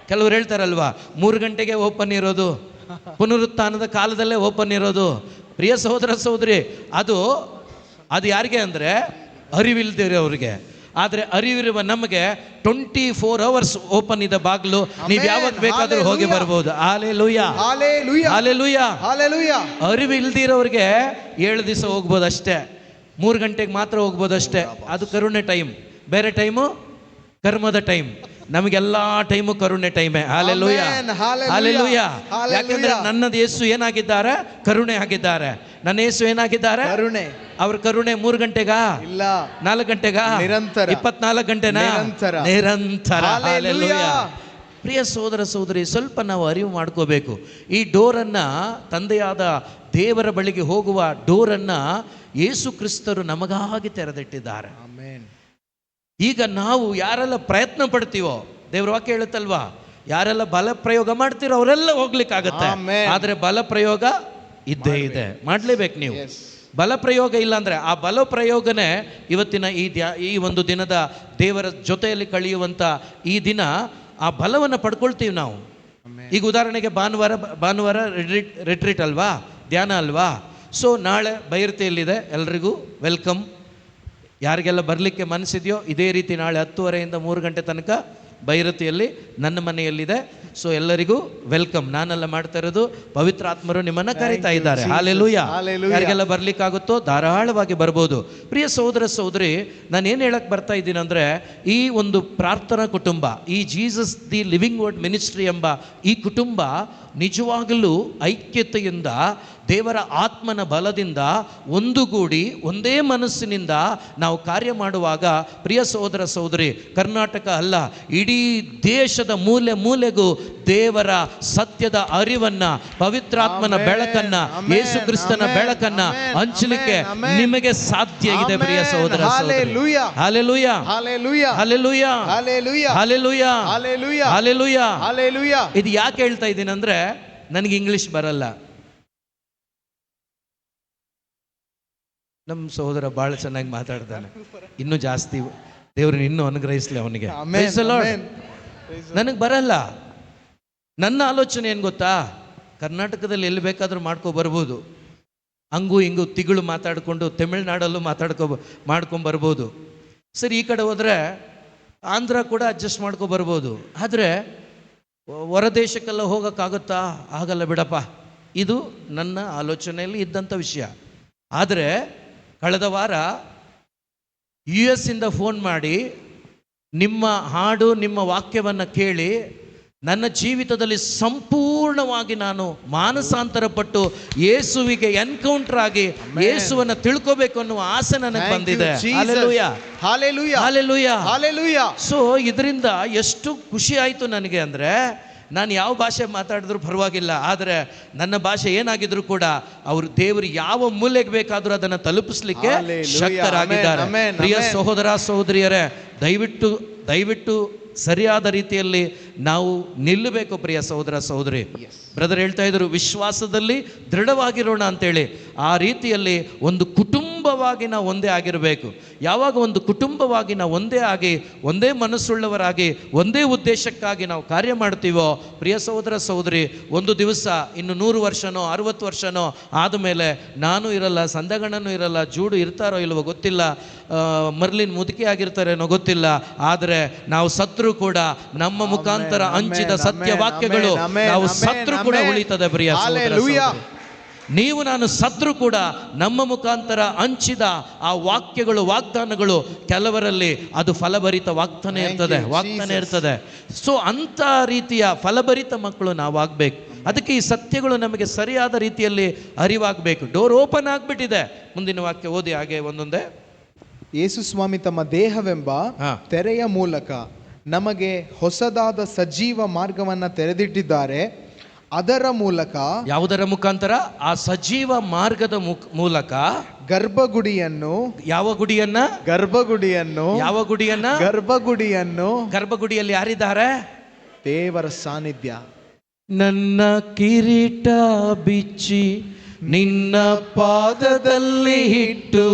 ಕೆಲವರು ಹೇಳ್ತಾರಲ್ವಾ, 3 ಗಂಟೆಗೆ ಓಪನ್ ಇರೋದು, ಪುನರುತ್ಥಾನದ ಕಾಲದಲ್ಲೇ ಓಪನ್ ಇರೋದು. ಪ್ರಿಯ ಸಹೋದರ ಸಹೋದರಿ, ಅದು ಯಾರಿಗೆ ಅಂದರೆ ಅರಿವಿಲ್ದಿರೋರಿಗೆ. ಆದರೆ ಅರಿವಿರುವ ನಮಗೆ 24 hours ಓಪನ್ ಇದೆ ಬಾಗಿಲು. ನೀವು ಯಾವಾಗ ಬೇಕಾದ್ರೂ ಹೋಗಿ ಬರ್ಬೋದು. Hallelujah, hallelujah, hallelujah. ಅರಿವಿಲ್ದಿರೋರಿಗೆ 7 ದಿವಸ ಹೋಗ್ಬೋದು ಅಷ್ಟೇ, 3 ಗಂಟೆಗೆ ಮಾತ್ರ ಹೋಗ್ಬೋದು ಅಷ್ಟೇ. ಅದು ಕರುಣೆ ಟೈಮ್. ಬೇರೆ ಟೈಮು ಕರ್ಮದ ಟೈಮ್. ನಮಗೆಲ್ಲ ಟೈಮು ಕರುಣೆ ಟೈಮೇ. Hallelujah, hallelujah. ಯಾಕೆಂದ್ರೆ ನನ್ನದು ಯೇಸು ಏನಾಗಿದ್ದಾರೆ? ಕರುಣೆ ಆಗಿದ್ದಾರೆ. ನನ್ನ ಯೇಸು ಏನಾಗಿದ್ದಾರೆ? ಕರುಣೆ. ಅವ್ರ ಕರುಣೆ 3 ಗಂಟೆಗಾ? ಇಲ್ಲ. 4 ಗಂಟೆಗಾ? ನಿರಂತರ. 24 ಗಂಟೆನಾ? ನಿರಂತರ. ಹಾಲೆಲೂಯಾ. ಪ್ರಿಯ ಸಹೋದರ ಸಹೋದರಿ, ಸ್ವಲ್ಪ ನಾವು ಅರಿವು ಮಾಡ್ಕೋಬೇಕು. ಈ ಡೋರನ್ನು, ತಂದೆಯಾದ ದೇವರ ಬಳಿಗೆ ಹೋಗುವ ಡೋರನ್ನು ಯೇಸು ಕ್ರಿಸ್ತರು ನಮಗಾಗಿ ತೆರೆದಿಟ್ಟಿದ್ದಾರೆ. ಈಗ ನಾವು ಯಾರೆಲ್ಲ ಪ್ರಯತ್ನ ಪಡ್ತೀವೋ, ದೇವ್ರ ವಾಕ್ಯ ಹೇಳುತ್ತಲ್ವಾ, ಯಾರೆಲ್ಲ ಬಲ ಪ್ರಯೋಗ ಮಾಡ್ತೀರೋ ಅವರೆಲ್ಲ ಹೋಗ್ಲಿಕ್ಕಾಗತ್ತೆ. ಆದ್ರೆ ಬಲ ಪ್ರಯೋಗ ಇದ್ದೇ ಇದೆ, ಮಾಡ್ಲೇಬೇಕು ನೀವು. ಬಲ ಪ್ರಯೋಗ ಇಲ್ಲ ಅಂದ್ರೆ, ಆ ಬಲ ಪ್ರಯೋಗನೇ ಇವತ್ತಿನ ಈ ಒಂದು ದಿನದ ದೇವರ ಜೊತೆಯಲ್ಲಿ ಕಳೆಯುವಂತ ಈ ದಿನ ಆ ಬಲವನ್ನು ಪಡ್ಕೊಳ್ತೀವಿ ನಾವು. ಈಗ ಉದಾಹರಣೆಗೆ ಭಾನುವಾರ ರಿಟ್ರೀಟ್ ಅಲ್ವಾ, ಧ್ಯಾನ ಅಲ್ವಾ. ಸೊ ನಾಳೆ ಬೈರತಿಯಲ್ಲಿದೆ, ಎಲ್ರಿಗೂ ವೆಲ್ಕಮ್. ಯಾರಿಗೆಲ್ಲ ಬರಲಿಕ್ಕೆ ಮನಸ್ಸಿದೆಯೋ ಇದೇ ರೀತಿ ನಾಳೆ 10:30 3 ಗಂಟೆ ತನಕ ಬೈರತಿಯಲ್ಲಿ ನನ್ನ ಮನೆಯಲ್ಲಿದೆ. ಸೊ ಎಲ್ಲರಿಗೂ ವೆಲ್ಕಮ್. ನಾನೆಲ್ಲ ಮಾಡ್ತಾ ಇರೋದು, ಪವಿತ್ರ ಆತ್ಮರು ನಿಮ್ಮನ್ನ ಕರೀತಾ ಇದ್ದಾರೆ. ಹಾಲೆಲೂಯಾ. ಯಾರಿಗೆಲ್ಲ ಬರ್ಲಿಕ್ಕಾಗುತ್ತೋ ಧಾರಾಳವಾಗಿ ಬರ್ಬೋದು. ಪ್ರಿಯ ಸಹೋದರ ಸಹೋದರಿ, ನಾನು ಏನು ಹೇಳಕ್ ಬರ್ತಾ ಇದ್ದೀನಿ ಅಂದ್ರೆ, ಈ ಒಂದು ಪ್ರಾರ್ಥನಾ ಕುಟುಂಬ, ಈ Jesus the living word ministry ಎಂಬ ಈ ಕುಟುಂಬ ನಿಜವಾಗಲೂ ಐಕ್ಯತೆಯಿಂದ, ದೇವರ ಆತ್ಮನ ಬಲದಿಂದ ಒಂದುಗೂಡಿ ಒಂದೇ ಮನಸ್ಸಿನಿಂದ ನಾವು ಕಾರ್ಯ ಮಾಡುವಾಗ, ಪ್ರಿಯ ಸಹೋದರ ಸಹೋದರಿ, ಕರ್ನಾಟಕ ಅಲ್ಲ, ಇಡೀ ದೇಶದ ಮೂಲೆ ಮೂಲೆಗೂ ದೇವರ ಸತ್ಯದ ಅರಿವನ್ನ, ಪವಿತ್ರಾತ್ಮನ ಬೆಳಕನ್ನ, ಯೇಸು ಕ್ರಿಸ್ತನ ಬೆಳಕನ್ನ ಹಂಚಲಿಕ್ಕೆ ನಿಮಗೆ ಸಾಧ್ಯ ಇದೆ. ಪ್ರಿಯ ಸಹೋದರ ಸಹೋದರಿ, hallelujah, hallelujah, hallelujah, hallelujah, hallelujah, hallelujah. ಇದು ಯಾಕೆ ಹೇಳ್ತಾ ಇದ್ದೀನಿ ಅಂದ್ರೆ, ನನಗೆ ಇಂಗ್ಲಿಷ್ ಬರಲ್ಲ. ನಮ್ಮ ಸಹೋದರ ಬಹಳ ಚೆನ್ನಾಗಿ ಮಾತಾಡ್ತಾನೆ, ಇನ್ನೂ ಜಾಸ್ತಿ ದೇವ್ರನ್ನ ಇನ್ನೂ ಅನುಗ್ರಹಿಸ್ಲಿ ಅವನಿಗೆ. ನನಗೆ ಬರಲ್ಲ. ನನ್ನ ಆಲೋಚನೆ ಏನು ಗೊತ್ತಾ, ಕರ್ನಾಟಕದಲ್ಲಿ ಎಲ್ಲಿ ಬೇಕಾದ್ರೂ ಬರ್ಬೋದು, ಹಂಗೂ ಹಿಂಗೂ ತಿಗಳು ಮಾತಾಡಿಕೊಂಡು ತಮಿಳ್ನಾಡಲ್ಲೂ ಮಾಡ್ಕೊಂಬರ್ಬೋದು. ಸರಿ, ಈ ಕಡೆ ಹೋದರೆ ಆಂಧ್ರ ಕೂಡ ಅಡ್ಜಸ್ಟ್ ಬರ್ಬೋದು. ಆದರೆ ಹೊರದೇಶಕ್ಕೆಲ್ಲ ಹೋಗೋಕ್ಕಾಗುತ್ತಾ? ಆಗಲ್ಲ ಬಿಡಪ್ಪ. ಇದು ನನ್ನ ಆಲೋಚನೆಯಲ್ಲಿ ಇದ್ದಂಥ ವಿಷಯ. ಆದರೆ ಕಳೆದ ವಾರ US ಇಂದ ಫೋನ್ ಮಾಡಿ ನಿಮ್ಮ ಹಾಡು, ನಿಮ್ಮ ವಾಕ್ಯವನ್ನು ಕೇಳಿ ನನ್ನ ಜೀವಿತದಲ್ಲಿ ಸಂಪೂರ್ಣವಾಗಿ ನಾನು ಮಾನಸಾಂತರ ಪಟ್ಟು ಯೇಸುವಿಗೆ ಎನ್ಕೌಂಟರ್ ಆಗಿ ಯೇಸುವನ್ನ ತಿಳ್ಕೋಬೇಕು ಅನ್ನುವ ಆಸೆ ನನಗೆ ಬಂದಿದೆ. Hallelujah, hallelujah, hallelujah, hallelujah. So ಇದರಿಂದ ಎಷ್ಟು ಖುಷಿ ಆಯಿತು ನನಗೆ ಅಂದರೆ, ನಾನು ಯಾವ ಭಾಷೆ ಮಾತಾಡಿದ್ರು ಪರವಾಗಿಲ್ಲ, ಆದರೆ ನನ್ನ ಭಾಷೆ ಏನಾಗಿದ್ರು ಕೂಡ ಅವರು ದೇವರು ಯಾವ ಮೂಲೆಗೆ ಬೇಕಾದರೂ ಅದನ್ನು ತಲುಪಿಸ್ಲಿಕ್ಕೆ ಶಕ್ತರಾಗಿದ್ದಾರೆ. ಪ್ರಿಯ ಸಹೋದರ ಸಹೋದರಿಯರೇ, ದಯವಿಟ್ಟು ಸರಿಯಾದ ರೀತಿಯಲ್ಲಿ ನಾವು ನಿಲ್ಲಬೇಕು ಪ್ರಿಯ ಸಹೋದರ ಸಹೋದರಿ. ಬ್ರದರ್ ಹೇಳ್ತಾ ಇದ್ರು, ವಿಶ್ವಾಸದಲ್ಲಿ ದೃಢವಾಗಿರೋಣ ಅಂತೇಳಿ. ಆ ರೀತಿಯಲ್ಲಿ ಒಂದು ಕುಟುಂಬವಾಗಿ ನಾವು ಒಂದೇ ಆಗಿರಬೇಕು. ಯಾವಾಗ ಒಂದು ಕುಟುಂಬವಾಗಿ ನಾವು ಒಂದೇ ಆಗಿ, ಒಂದೇ ಮನಸ್ಸುಳ್ಳವರಾಗಿ, ಒಂದೇ ಉದ್ದೇಶಕ್ಕಾಗಿ ನಾವು ಕಾರ್ಯ ಮಾಡ್ತೀವೋ, ಪ್ರಿಯ ಸಹೋದರ ಸಹೋದರಿ, ಒಂದು ದಿವಸ ಇನ್ನು 100 ವರ್ಷನೋ 60 ವರ್ಷನೋ ಆದಮೇಲೆ ನಾನು ಇರಲ್ಲ, ಸಂದಗಣ್ಣನೂ ಇರಲ್ಲ, ಜೂಡು ಇರ್ತಾರೋ ಇಲ್ವೋ ಗೊತ್ತಿಲ್ಲ, ಮರ್ಲಿನ್ ಮುದುಕಿ ಆಗಿರ್ತಾರೇನೋ ಗೊತ್ತಿಲ್ಲ, ಆದರೆ ನಾವು ಸತ್ರು ಕೂಡ ನಮ್ಮ ಮುಖಾಂತರ ಹಂಚಿದ ಸತ್ಯವಾಕ್ಯಗಳು ನಾವು ಸತ್ರು ಕೂಡ ಉಳಿತದೆ. ಪ್ರಿಯ ಸಹೋದರ ಸಹೋದರಿ, ನೀವು ನಾನು ಸತ್ರು ಕೂಡ ನಮ್ಮ ಮುಖಾಂತರ ಹಂಚಿದ ಆ ವಾಕ್ಯಗಳು, ವಾಗ್ದಾನಗಳು ಕೆಲವರಲ್ಲಿ ಅದು ಫಲಭರಿತ ವಾಗ್ದಾನ ಇರ್ತದೆ. ಸೊ ಅಂಥ ರೀತಿಯ ಫಲಭರಿತ ಮಕ್ಕಳು ನಾವಾಗಬೇಕು. ಅದಕ್ಕೆ ಈ ಸತ್ಯಗಳು ನಮಗೆ ಸರಿಯಾದ ರೀತಿಯಲ್ಲಿ ಅರಿವಾಗಬೇಕು. ಡೋರ್ ಓಪನ್ ಆಗಿಬಿಟ್ಟಿದೆ. ಮುಂದಿನ ವಾಕ್ಯ ಓದಿ ಹಾಗೆ ಒಂದೊಂದೇ. ಯೇಸು ಸ್ವಾಮಿ ತಮ್ಮ ದೇಹವೆಂಬ ತೆರೆಯ ಮೂಲಕ ನಮಗೆ ಹೊಸದಾದ ಸಜೀವ ಮಾರ್ಗವನ್ನು ತೆರೆದಿಟ್ಟಿದ್ದಾರೆ. ಅದರ ಮೂಲಕ, ಯಾವುದರ ಮುಖಾಂತರ? ಆ ಸಜೀವ ಮಾರ್ಗದ ಮೂಲಕ ಗರ್ಭಗುಡಿಯನ್ನು, ಯಾವ ಗುಡಿಯನ್ನ? ಗರ್ಭಗುಡಿಯನ್ನು. ಯಾವ ಗುಡಿಯನ್ನ? ಗರ್ಭಗುಡಿಯನ್ನು. ಗರ್ಭಗುಡಿಯಲ್ಲಿ ಯಾರಿದ್ದಾರೆ? ದೇವರ ಸಾನ್ನಿಧ್ಯ. ನನ್ನ ಕಿರೀಟ ಬಿಚ್ಚಿ ನಿನ್ನ ಪಾದದಲ್ಲಿ ಇಟ್ಟು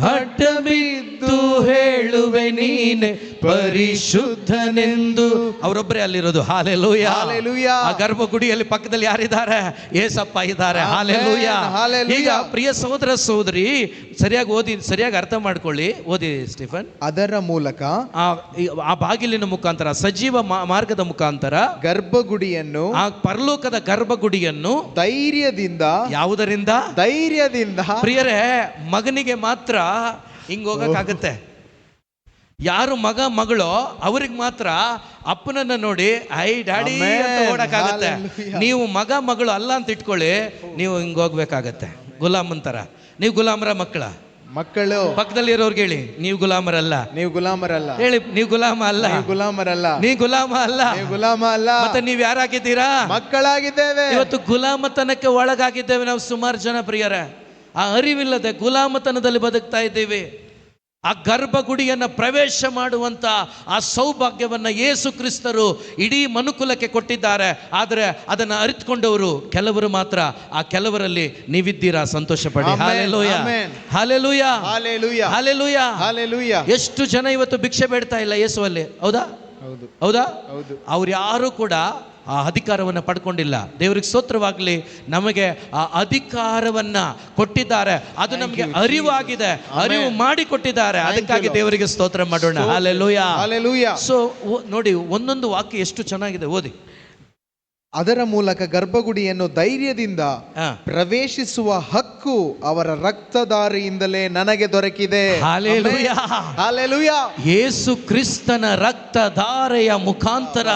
ಅಡ್ಡ ಬಿದ್ದು ಹೇಳುವೆ ನೀನೆ ಪರಿಶುದ್ಧನೆಂದು. ಅವರೊಬ್ಬರೇ ಅಲ್ಲಿರೋದು. Hallelujah, hallelujah. ಆ ಗರ್ಭಗುಡಿಯಲ್ಲಿ ಪಕ್ಕದಲ್ಲಿ ಯಾರಿದ್ದಾರೆ? ಏಸಪ್ಪ ಇದ್ದಾರೆ. ಹಾಲೆಲೂಯಾ. ಈಗ ಪ್ರಿಯ ಸಹೋದರ ಸಹೋದರಿ, ಸರಿಯಾಗಿ ಓದಿ, ಸರಿಯಾಗಿ ಅರ್ಥ ಮಾಡ್ಕೊಳ್ಳಿ. ಓದಿ ಸ್ಟೀಫನ್. ಅದರ ಮೂಲಕ, ಆ ಬಾಗಿಲಿನ ಮುಖಾಂತರ, ಸಜೀವ ಮಾರ್ಗದ ಮುಖಾಂತರ ಗರ್ಭಗುಡಿಯನ್ನು, ಆ ಪರಲೋಕದ ಗರ್ಭಗುಡಿಯನ್ನು ಧೈರ್ಯದಿಂದ. ಯಾವುದರಿಂದ? ಧೈರ್ಯದಿಂದ. ಪ್ರಿಯರೇ, ಮಗನಿಗೆ ಮಾತ್ರ ಹಿಂಗ್ ಹೋಗಕ್ಕಾಗತ್ತೆ. ಯಾರು ಮಗ ಮಗಳು ಅವ್ರಿಗೆ ಮಾತ್ರ ಅಪ್ಪನನ್ನ ನೋಡಿ ಐ ಡ್ಯಾಡಿ ಅಂತ ಓಡಕ್ಕಾಗತ್ತೆ. ನೀವು ಮಗ ಮಗಳು ಅಲ್ಲ ಅಂತ ಇಟ್ಕೊಳ್ಳಿ, ನೀವು ಹಿಂಗ್ ಹೋಗ್ಬೇಕಾಗತ್ತೆ. ಗುಲಾಮ್ ಅಂತಾರ. ನೀವು ಗುಲಾಮರ ಮಕ್ಕಳು. ಪಕ್ಕದಲ್ಲಿ ಇರೋರ್ಗೆ ಹೇಳಿ, ನೀವು ಗುಲಾಮರಲ್ಲ. ನೀವು ಗುಲಾಮರಲ್ಲ. ಹೇಳಿ, ನೀವು ಗುಲಾಮ ಅಲ್ಲ. ಗುಲಾಮರಲ್ಲ. ನೀವು ಗುಲಾಮ ಅಲ್ಲ. ಗುಲಾಮ ಅಲ್ಲ. ಮತ್ತೆ ನೀವ್ ಯಾರಾಗಿದ್ದೀರಾ? ಮಕ್ಕಳಾಗಿದ್ದೇವೆ. ಇವತ್ತು ಗುಲಾಮತನಕ್ಕೆ ಒಳಗಾಗಿದ್ದೇವೆ ನಾವು ಸುಮಾರು ಜನ. ಪ್ರಿಯರೇ, ಆ ಅರಿವಿಲ್ಲದೆ ಗುಲಾಮತನದಲ್ಲಿ ಬದುಕ್ತಾ ಇದ್ದೀವಿ. ಆ ಗರ್ಭಗುಡಿಯನ್ನು ಪ್ರವೇಶ ಮಾಡುವಂಥ ಆ ಸೌಭಾಗ್ಯವನ್ನು ಯೇಸು ಕ್ರಿಸ್ತರು ಇಡೀ ಮನುಕುಲಕ್ಕೆ ಕೊಟ್ಟಿದ್ದಾರೆ. ಆದರೆ ಅದನ್ನು ಅರಿತುಕೊಂಡವರು ಕೆಲವರು ಮಾತ್ರ. ಆ ಕೆಲವರಲ್ಲಿ ನೀವಿದ್ದೀರಾ, ಸಂತೋಷ ಪಡಿ. Hallelujah, hallelujah, hallelujah, hallelujah, hallelujah. ಎಷ್ಟು ಜನ ಇವತ್ತು ಭಿಕ್ಷೆ ಬೇಡ್ತಾ ಇಲ್ಲ ಯೇಸುವಲ್ಲಿ? ಹೌದಾ? ಹೌದಾ? ಅವ್ರು ಯಾರು ಕೂಡ ಆ ಅಧಿಕಾರವನ್ನು ಪಡ್ಕೊಂಡಿಲ್ಲ. ದೇವರಿಗೆ ಸ್ತೋತ್ರವಾಗಲಿ. ನಮಗೆ ಆ ಅಧಿಕಾರವನ್ನ ಕೊಟ್ಟಿದ್ದಾರೆ. ಅದು ನಮಗೆ ಅರಿವಾಗಿದೆ, ಅರಿವು ಮಾಡಿ ಕೊಟ್ಟಿದ್ದಾರೆ. ಅದಕ್ಕಾಗಿ ದೇವರಿಗೆ ಸ್ತೋತ್ರ ಮಾಡೋಣ. Hallelujah, hallelujah. ಸೊ ನೋಡಿ, ಒಂದೊಂದು ವಾಕ್ಯ ಎಷ್ಟು ಚೆನ್ನಾಗಿದೆ, ಓದಿ. ಅದರ ಮೂಲಕ ಗರ್ಭಗುಡಿಯನ್ನು ಧೈರ್ಯದಿಂದ ಪ್ರವೇಶಿಸುವ ಹಕ್ಕು ಅವರ ರಕ್ತಧಾರೆಯಿಂದಲೇ ನನಗೆ ದೊರಕಿದೆ. Hallelujah, hallelujah. ಯೇಸು ಕ್ರಿಸ್ತನ ರಕ್ತಧಾರೆಯ ಮುಖಾಂತರ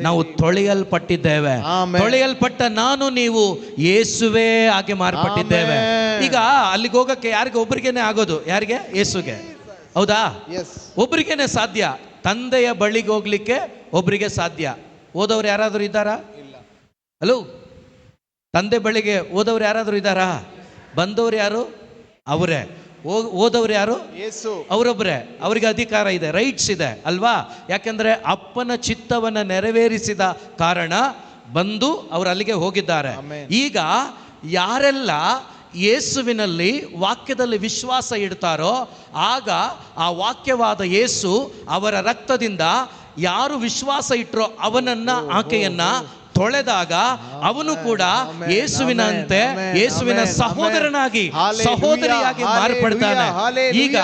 ನಾವು ತೊಳೆಯಲ್ಪಟ್ಟಿದ್ದೇವೆ. ತೊಳೆಯಲ್ಪಟ್ಟ ನಾನು ನೀವು ಯೇಸುವೇ ಆಗಿ ಮಾರ್ಪಟ್ಟಿದ್ದೇವೆ. ಈಗ ಅಲ್ಲಿಗೆ ಹೋಗಕ್ಕೆ ಯಾರಿಗೆ? ಒಬ್ಬರಿಗೇನೆ ಆಗೋದು. ಯಾರಿಗೆ? ಯೇಸುಗೆ. ಹೌದಾ? ಒಬ್ಬರಿಗೇನೆ ಸಾಧ್ಯ. ತಂದೆಯ ಬಳಿಗೆ ಹೋಗ್ಲಿಕ್ಕೆ ಒಬ್ಬರಿಗೆ ಸಾಧ್ಯ. ಓದವ್ರು ಯಾರಾದರೂ ಇದ್ದಾರಾ? ಹಲೋ, ತಂದೆ ಬಳಿಗೆ ಓದವ್ರು ಯಾರಾದರೂ ಇದ್ದಾರಾ? ಬಂದವ್ರು ಯಾರು? ಅವರೇ. ಓದವ್ರು ಯಾರು? ಅವರೊಬ್ಬರೇ. ಅವರಿಗೆ ಅಧಿಕಾರ ಇದೆ, ರೈಟ್ಸ್ ಇದೆ ಅಲ್ವಾ? ಯಾಕೆಂದ್ರೆ ಅಪ್ಪನ ಚಿತ್ತವನ್ನು ನೆರವೇರಿಸಿದ ಕಾರಣ ಬಂದು ಅವರು ಅಲ್ಲಿಗೆ ಹೋಗಿದ್ದಾರೆ. ಈಗ ಯಾರೆಲ್ಲ ಯೇಸುವಿನಲ್ಲಿ ವಾಕ್ಯದಲ್ಲಿ ವಿಶ್ವಾಸ ಇಡ್ತಾರೋ, ಆಗ ಆ ವಾಕ್ಯವಾದ ಯೇಸು ಅವರ ರಕ್ತದಿಂದ ಯಾರು ವಿಶ್ವಾಸ ಇಟ್ಟರೋ ಅವನನ್ನ, ಆಕೆಯನ್ನ ತೊಳೆದಾಗ ಅವನು ಕೂಡ ಯೇಸುವಿನಂತೆ, ಯೇಸುವಿನ ಸಹೋದರನಾಗಿ, ಸಹೋದರಿಯಾಗಿ ಮಾರ್ಪಡ್ತಾನೆ. ಈಗ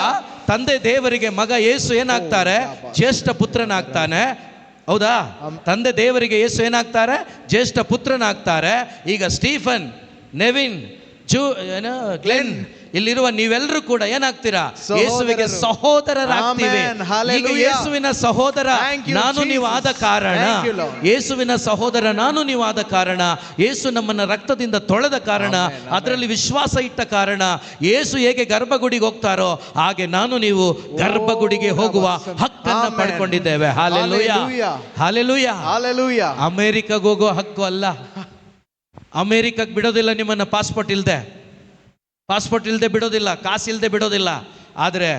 ತಂದೆ ದೇವರಿಗೆ ಮಗ ಯೇಸು ಏನಾಗ್ತಾರೆ? ಜ್ಯೇಷ್ಠ ಪುತ್ರನಾಗ್ತಾನೆ. ಹೌದಾ? ತಂದೆ ದೇವರಿಗೆ ಯೇಸು ಏನಾಗ್ತಾರೆ? ಜ್ಯೇಷ್ಠ ಪುತ್ರನಾಗ್ತಾರೆ. ಈಗ ಸ್ಟೀಫನ್, ನೆವಿನ್, ಗ್ಲೆನ್, ಇಲ್ಲಿರುವ ನೀವೆಲ್ಲರೂ ಕೂಡ ಏನಾಗ್ತೀರಾ? ಯೇಸುವಿಗೆ ಸಹೋದರರಾಗ್ತೀವಿ. ಈಗ ಯೇಸುವಿನ ಸಹೋದರ ನಾನು ನೀವು ಆದ ಕಾರಣ, ಯೇಸುವಿನ ಸಹೋದರ ನಾನು ನೀವು ಆದ ಕಾರಣ, ಯೇಸು ನಮ್ಮನ್ನ ರಕ್ತದಿಂದ ತೊಳೆದ ಕಾರಣ, ಅದರಲ್ಲಿ ವಿಶ್ವಾಸ ಇಟ್ಟ ಕಾರಣ, ಯೇಸು ಹೇಗೆ ಗರ್ಭಗುಡಿಗೆ ಹೋಗ್ತಾರೋ ಹಾಗೆ ನಾನು ನೀವು ಗರ್ಭಗುಡಿಗೆ ಹೋಗುವ ಹಕ್ಕನ್ನು ಪಡ್ಕೊಂಡಿದ್ದೇವೆ. Hallelujah, hallelujah, hallelujah. ಅಮೆರಿಕಾಗೆ ಹೋಗೋ ಹಕ್ಕು ಅಲ್ಲ. ಅಮೆರಿಕಕ್ಕೆ ಬಿಡೋದಿಲ್ಲ ನಿಮ್ಮನ್ನ ಪಾಸ್ಪೋರ್ಟ್ ಇಲ್ಲದೆ ಬಿಡೋದಿಲ್ಲ, ಕಾಸಿಲ್ಲದೆ ಬಿಡೋದಿಲ್ಲ. ಆದರೆ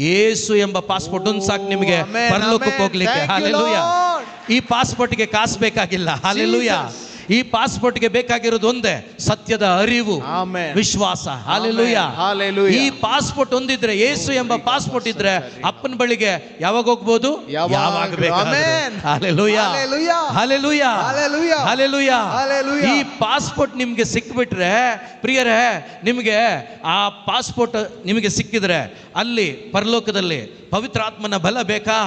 ಯೇಸು ಎಂಬ ಪಾಸ್ಪೋರ್ಟ್ ಒಂದು ಸಾಕು ನಿಮಗೆ ಪರಲೋಕಕ್ಕೆ ಹೋಗ್ಲಿಕ್ಕೆ. ಹಾಲೆಲೂಯಾ. ಈ ಪಾಸ್ಪೋರ್ಟ್ಗೆ ಕಾಸು ಬೇಕಾಗಿಲ್ಲ. ಹಾಲೆಲೂಯಾ. ಈ ಪಾಸ್ಪೋರ್ಟ್ಗೆ ಬೇಕಾಗಿರೋದು ಒಂದೇ, ಸತ್ಯದ ಅರಿವು, ಆಮೆನ್. ವಿಶ್ವಾಸ. ಹಾಲೆಲೂಯಾ. ಹಾಲೆಲೂಯಾ. ಈ ಪಾಸ್ಪೋರ್ಟ್ ಒಂದಿದ್ರೆ, ಯೇಸು ಎಂಬ ಪಾಸ್ಪೋರ್ಟ್ ಇದ್ರೆ ಅಪ್ಪನ ಬಳಿಗೆ ಯಾವಾಗ ಹೋಗ್ಬೋದು? ಯಾವಾಗ ಬೇಕಾದ್ರೆ. Amen. Hallelujah. Hallelujah. Hallelujah. Hallelujah. Hallelujah. Hallelujah. ಈ ಪಾಸ್ಪೋರ್ಟ್ ನಿಮ್ಗೆ ಸಿಕ್ಬಿಟ್ರೆ ಪ್ರಿಯರೇ, ನಿಮಗೆ ಆ ಪಾಸ್ಪೋರ್ಟ್ ನಿಮಗೆ ಸಿಕ್ಕಿದ್ರೆ ಅಲ್ಲಿ ಪರಲೋಕದಲ್ಲಿ ಪವಿತ್ರಾತ್ಮನ ಬಲ ಬೇಕಾ?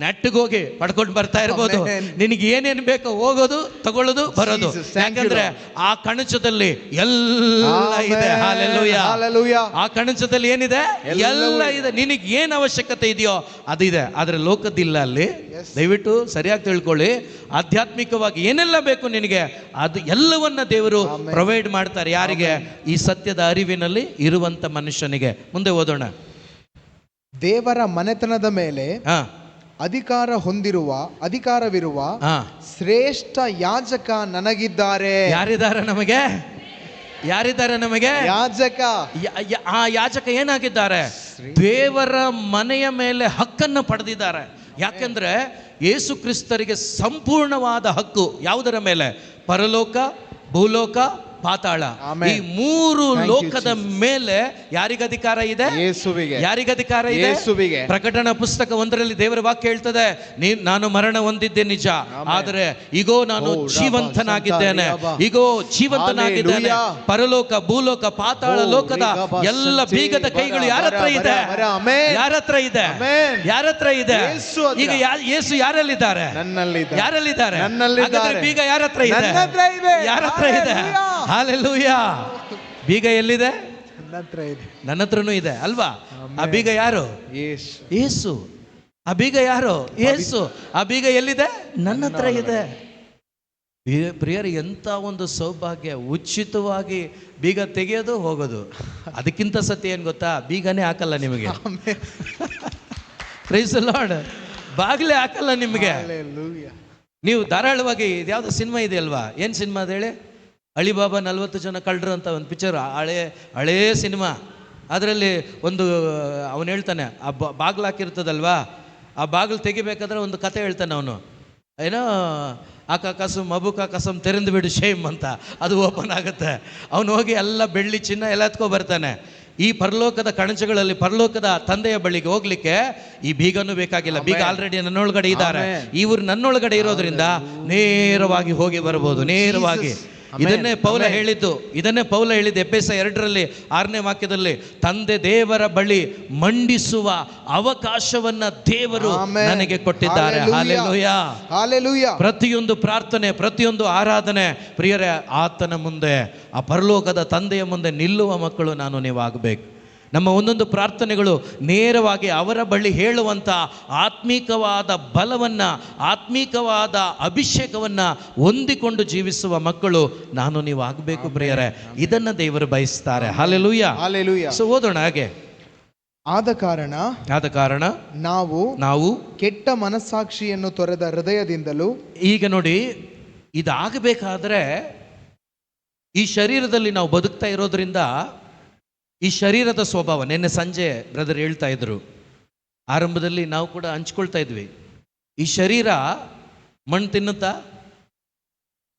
ನೆಟ್ಟಿಗೋಗಿ ಪಡ್ಕೊಂಡು ಬರ್ತಾ ಇರ್ಬೋದು. ನಿನಗೆ ಏನೇನು ಬೇಕೋ ಹೋಗೋದು, ತಗೊಳ್ಳೋದು, ಬರೋದು. ಯಾಕಂದ್ರೆ ಆ ಕಣಚದಲ್ಲಿ ಎಲ್ಲ ಇದೆ. ಹಾಲೆಲೂಯಾ. ಹಾಲೆಲೂಯಾ. ಆ ಕಣಚದಲ್ಲಿ ಏನಿದೆ? ಎಲ್ಲ ಇದೆ. ನಿನಗೆ ಏನು ಅವಶ್ಯಕತೆ ಇದೆಯೋ ಅದಿದೆ. ಆದ್ರೆ ಲೋಕದಿಲ್ಲ ಅಲ್ಲಿ. ದಯವಿಟ್ಟು ಸರಿಯಾಗಿ ತಿಳ್ಕೊಳ್ಳಿ. ಆಧ್ಯಾತ್ಮಿಕವಾಗಿ ಏನೆಲ್ಲ ಬೇಕು ನಿನಗೆ, ಅದು ಎಲ್ಲವನ್ನ ದೇವರು ಪ್ರೊವೈಡ್ ಮಾಡ್ತಾರೆ. ಯಾರಿಗೆ? ಈ ಸತ್ಯದ ಅರಿವಿನಲ್ಲಿ ಇರುವಂತ ಮನುಷ್ಯನಿಗೆ. ಮುಂದೆ ಓದೋಣ. ದೇವರ ಮನೆತನದ ಮೇಲೆ ಅಧಿಕಾರವಿರುವ ಶ್ರೇಷ್ಠ ಯಾಜಕ ನನಗಿದ್ದಾರೆ. ಯಾರಿದ್ದಾರೆ ನಮಗೆ? ಯಾರಿದ್ದಾರೆ ನಮಗೆ? ಯಾಜಕ. ಆ ಯಾಜಕ ಏನಾಗಿದ್ದಾರೆ? ದೇವರ ಮನೆಯ ಮೇಲೆ ಹಕ್ಕನ್ನು ಪಡೆದಿದ್ದಾರೆ. ಯಾಕೆಂದ್ರೆ ಯೇಸು ಕ್ರಿಸ್ತರಿಗೆ ಸಂಪೂರ್ಣವಾದ ಹಕ್ಕು ಯಾವುದರ ಮೇಲೆ? ಪರಲೋಕ, ಭೂಲೋಕ, ಪಾತಾಳ. ಈ ಮೂರು ಲೋಕದ ಮೇಲೆ ಯಾರಿಗೆ ಅಧಿಕಾರ ಇದೆ? ಯೇಸುವಿಗೆ. ಯಾರಿಗೆ ಅಧಿಕಾರ ಇದೆ? ಯೇಸುವಿಗೆ. ಪ್ರಕಟಣಾ ಪುಸ್ತಕ 1ರಲ್ಲಿ ದೇವರ ವಾಕ್ಯ ಹೇಳ್ತದೆ, ನಾನು ಮರಣ ಹೊಂದಿದ್ದೆ ನಿಜ, ಆದರೆ ಈಗೋ ನಾನು ಜೀವಂತನಾಗಿದ್ದೇನೆ. ಈಗೋ ಜೀವಂತನಾಗಿದ್ದೇನೆ. ಪರಲೋಕ, ಭೂಲೋಕ, ಪಾತಾಳ ಲೋಕದ ಎಲ್ಲ ಬೀಗದ ಕೈಗಳು ಯಾರತ್ರ ಇದೆ? ಯಾರತ್ರ ಇದೆ? ಯಾರತ್ರ ಇದೆ? ಈಗ ಯೇಸು ಯಾರಲ್ಲಿದ್ದಾರೆ? ಯಾರಲ್ಲಿದ್ದಾರೆ? ಬೀಗ ಯಾರತ್ರ ಇದೆ? ಯಾರತ್ರ ಇದೆ? ಹಾಲೆಲೂಯಾ. ಬೀಗ ಎಲ್ಲಿದೆ? ನನ್ನ ಹತ್ರನೂ ಇದೆ ಅಲ್ವಾ? ಆ ಬೀಗ ಯಾರು? ಯೇಸು. ಆ ಬೀಗ ಯಾರು? ಯೇಸು. ಆ ಬೀಗ ಎಲ್ಲಿದೆ? ನನ್ನ ಹತ್ರ ಇದೆ. ಪ್ರಿಯರು, ಎಂತ ಒಂದು ಸೌಭಾಗ್ಯ! ಉಚಿತವಾಗಿ ಬೀಗ ತೆಗೆಯೋದು, ಹೋಗೋದು. ಅದಕ್ಕಿಂತ ಸತ್ಯ ಏನ್ ಗೊತ್ತಾ? ಬೀಗನೇ ಹಾಕಲ್ಲ ನಿಮಗೆ. Price the lord. ಬಾಗಿಲೇ ಹಾಕಲ್ಲ ನಿಮಗೆ. ನೀವು ಧಾರಾಳವಾಗಿ ಇದ್ಯಾವುದೋ ಸಿನಿಮಾ ಇದೆ ಅಲ್ವಾ? ಏನ್ ಸಿನಿಮಾ ಅದು ಹೇಳಿ? ಅಳಿಬಾಬಾ 40 ಜನ ಕಳ್ಳರು ಅಂತ ಒಂದು ಪಿಕ್ಚರ್, ಹಳೇ ಸಿನಿಮಾ. ಅದರಲ್ಲಿ ಒಂದು ಅವನು ಹೇಳ್ತಾನೆ, ಆ ಬಾಗಿಲು ಹಾಕಿರ್ತದಲ್ವಾ, ಆ ಬಾಗಿಲು ತೆಗಿಬೇಕಾದ್ರೆ ಒಂದು ಕತೆ ಹೇಳ್ತಾನೆ ಅವನು. ಏನೋ ಆಕಾ ಕಸಮ್ ಅಬುಕಾ ಕಸಮ್ ತೆರೆದು ಬಿಡು ಶೇಮ್ ಅಂತ. ಅದು ಓಪನ್ ಆಗುತ್ತೆ. ಅವನು ಹೋಗಿ ಎಲ್ಲ ಬೆಳ್ಳಿ ಚಿನ್ನ ಎಲ್ಲ ಎತ್ಕೊ ಬರ್ತಾನೆ. ಈ ಪರಲೋಕದ ಕಣಜಗಳಲ್ಲಿ ಪರಲೋಕದ ತಂದೆಯ ಬಳಿಗೆ ಹೋಗ್ಲಿಕ್ಕೆ ಈ ಬೀಗನೂ ಬೇಕಾಗಿಲ್ಲ. ಬೀಗ ಆಲ್ರೆಡಿ ನನ್ನೊಳಗಡೆ ಇದ್ದಾರೆ. ಇವರು ನನ್ನೊಳಗಡೆ ಇರೋದ್ರಿಂದ ನೇರವಾಗಿ ಹೋಗಿ ಬರ್ಬೋದು, ನೇರವಾಗಿ. ಇದನ್ನೇ ಪೌಲ ಹೇಳಿದ್ದು ಎಫೆಸ 2ರಲ್ಲಿ 6ನೇ ವಾಕ್ಯದಲ್ಲಿ, ತಂದೆ ದೇವರ ಬಳಿ ಮಂಡಿಸುವ ಅವಕಾಶವನ್ನ ದೇವರು ನನಗೆ ಕೊಟ್ಟಿದ್ದಾರೆ. ಹಾಲೆಲೂಯಾ. ಹಾಲೆಲೂಯಾ. ಪ್ರತಿಯೊಂದು ಪ್ರಾರ್ಥನೆ, ಪ್ರತಿಯೊಂದು ಆರಾಧನೆ ಪ್ರಿಯರೇ, ಆತನ ಮುಂದೆ, ಆ ಪರಲೋಕದ ತಂದೆಯ ಮುಂದೆ ನಿಲ್ಲುವ ಮಕ್ಕಳು ನಾನು ನೀವು ಆಗಬೇಕು. ನಮ್ಮ ಒಂದೊಂದು ಪ್ರಾರ್ಥನೆಗಳು ನೇರವಾಗಿ ಅವರ ಬಳಿ ಹೇಳುವಂಥ ಆತ್ಮೀಕವಾದ ಬಲವನ್ನು, ಆತ್ಮೀಕವಾದ ಅಭಿಷೇಕವನ್ನು ಹೊಂದಿಕೊಂಡು ಜೀವಿಸುವ ಮಕ್ಕಳು ನಾನು ನೀವು ಆಗಬೇಕು ಪ್ರಿಯರೇ. ಇದನ್ನು ದೇವರು ಬಯಸ್ತಾರೆ. ಹಾಲೆಲೂಯಾ. ಹಾಲೆಲೂಯಾ. ಸೊ ಓದೋಣ ಹಾಗೆ. ಆದ ಕಾರಣ ನಾವು ಕೆಟ್ಟ ಮನಸ್ಸಾಕ್ಷಿಯನ್ನು ತೊರೆದ ಹೃದಯದಿಂದಲೂ. ಈಗ ನೋಡಿ, ಇದಾಗಬೇಕಾದ್ರೆ ಈ ಶರೀರದಲ್ಲಿ ನಾವು ಬದುಕ್ತಾ ಇರೋದ್ರಿಂದ ಈ ಶರೀರದ ಸ್ವಭಾವ, ನಿನ್ನೆ ಸಂಜೆ ಬ್ರದರ್ ಹೇಳ್ತಾ ಇದ್ರು, ಆರಂಭದಲ್ಲಿ ನಾವು ಕೂಡ ಹಂಚ್ಕೊಳ್ತಾ ಇದ್ವಿ, ಈ ಶರೀರ ಮಣ್ಣು ತಿನ್ನುತ್ತಾ?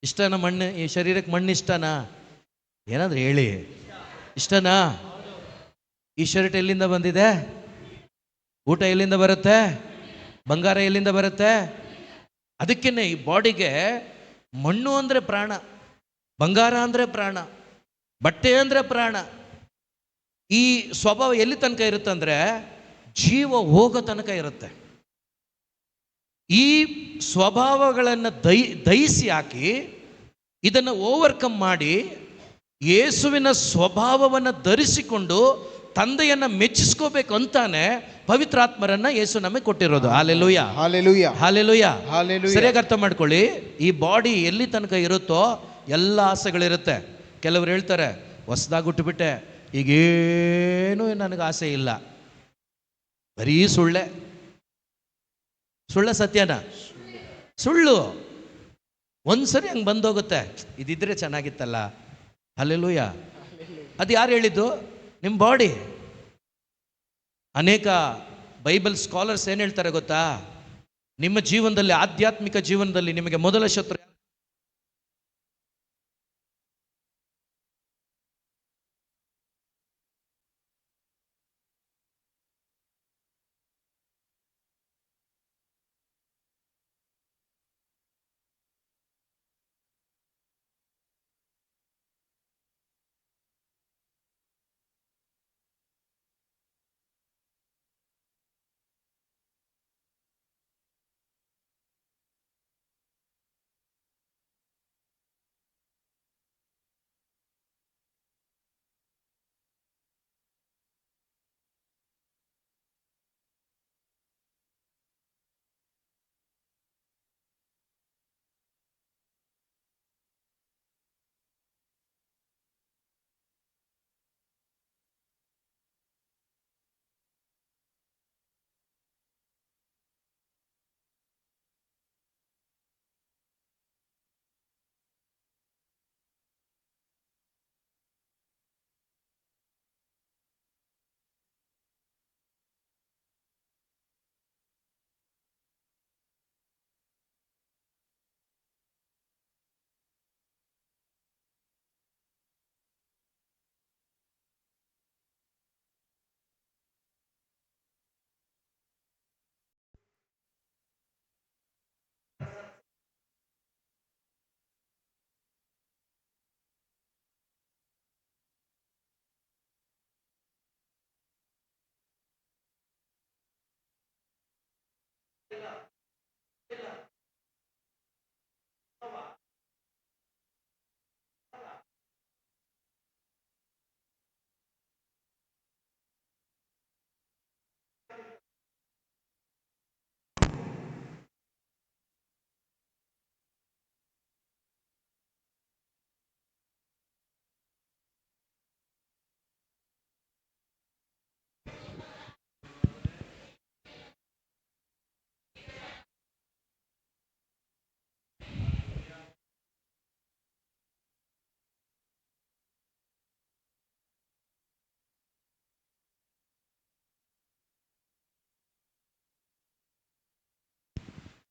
ಇಷ್ಟನಾ ಮಣ್ಣು? ಈ ಶರೀರಕ್ಕೆ ಮಣ್ಣು ಇಷ್ಟನಾ? ಏನಾದ್ರು ಹೇಳಿ, ಇಷ್ಟನಾ? ಈ ಶರ್ಟ್ ಎಲ್ಲಿಂದ ಬಂದಿದೆ? ಊಟ ಎಲ್ಲಿಂದ ಬರುತ್ತೆ? ಬಂಗಾರ ಎಲ್ಲಿಂದ ಬರುತ್ತೆ? ಅದಕ್ಕೇನೆ ಈ ಬಾಡಿಗೆ ಮಣ್ಣು ಅಂದರೆ ಪ್ರಾಣ, ಬಂಗಾರ ಅಂದರೆ ಪ್ರಾಣ, ಬಟ್ಟೆ ಅಂದರೆ ಪ್ರಾಣ. ಈ ಸ್ವಭಾವ ಎಲ್ಲಿ ತನಕ ಇರುತ್ತೆ ಅಂದರೆ ಜೀವ ಹೋಗೋ ತನಕ ಇರುತ್ತೆ. ಈ ಸ್ವಭಾವಗಳನ್ನು ದಹಿಸಿ ಹಾಕಿ ಇದನ್ನು ಓವರ್ಕಮ್ ಮಾಡಿ ಯೇಸುವಿನ ಸ್ವಭಾವವನ್ನು ಧರಿಸಿಕೊಂಡು ತಂದೆಯನ್ನು ಮೆಚ್ಚಿಸ್ಕೋಬೇಕು ಅಂತಾನೆ ಪವಿತ್ರಾತ್ಮರನ್ನ ಯೇಸು ನಮಗೆ ಕೊಟ್ಟಿರೋದು. ಹಾಲೆಲೂಯಾ. ಹಾಲೆಲೂಯಾ. ಹಾಲೆಲೂಯಾ. ಸರಿಯಾಗಿ ಅರ್ಥ ಮಾಡ್ಕೊಳ್ಳಿ. ಈ ಬಾಡಿ ಎಲ್ಲಿ ತನಕ ಇರುತ್ತೋ ಎಲ್ಲ ಆಸೆಗಳಿರುತ್ತೆ. ಕೆಲವರು ಹೇಳ್ತಾರೆ, ಹೊಸದಾಗಿ ಹುಟ್ಟುಬಿಟ್ಟೆ, ಈಗೇನು ನನಗೆ ಆಸೆ ಇಲ್ಲ. ಬರೀ ಸುಳ್ಳೆ ಸತ್ಯನ? ಸುಳ್ಳು. ಒಂದ್ಸರಿ ಹಂಗೆ ಬಂದೋಗುತ್ತೆ, ಇದಿದ್ರೆ ಚೆನ್ನಾಗಿತ್ತಲ್ಲ. ಹಲ್ಲೆಲೂಯಾ. ಅದು ಯಾರು ಹೇಳಿದ್ದು? ನಿಮ್ಮ ಬಾಡಿ. ಅನೇಕ ಬೈಬಲ್ ಸ್ಕಾಲರ್ಸ್ ಏನು ಹೇಳ್ತಾರೆ ಗೊತ್ತಾ? ನಿಮ್ಮ ಜೀವನದಲ್ಲಿ, ಆಧ್ಯಾತ್ಮಿಕ ಜೀವನದಲ್ಲಿ ನಿಮಗೆ ಮೊದಲ ಶತ್ರು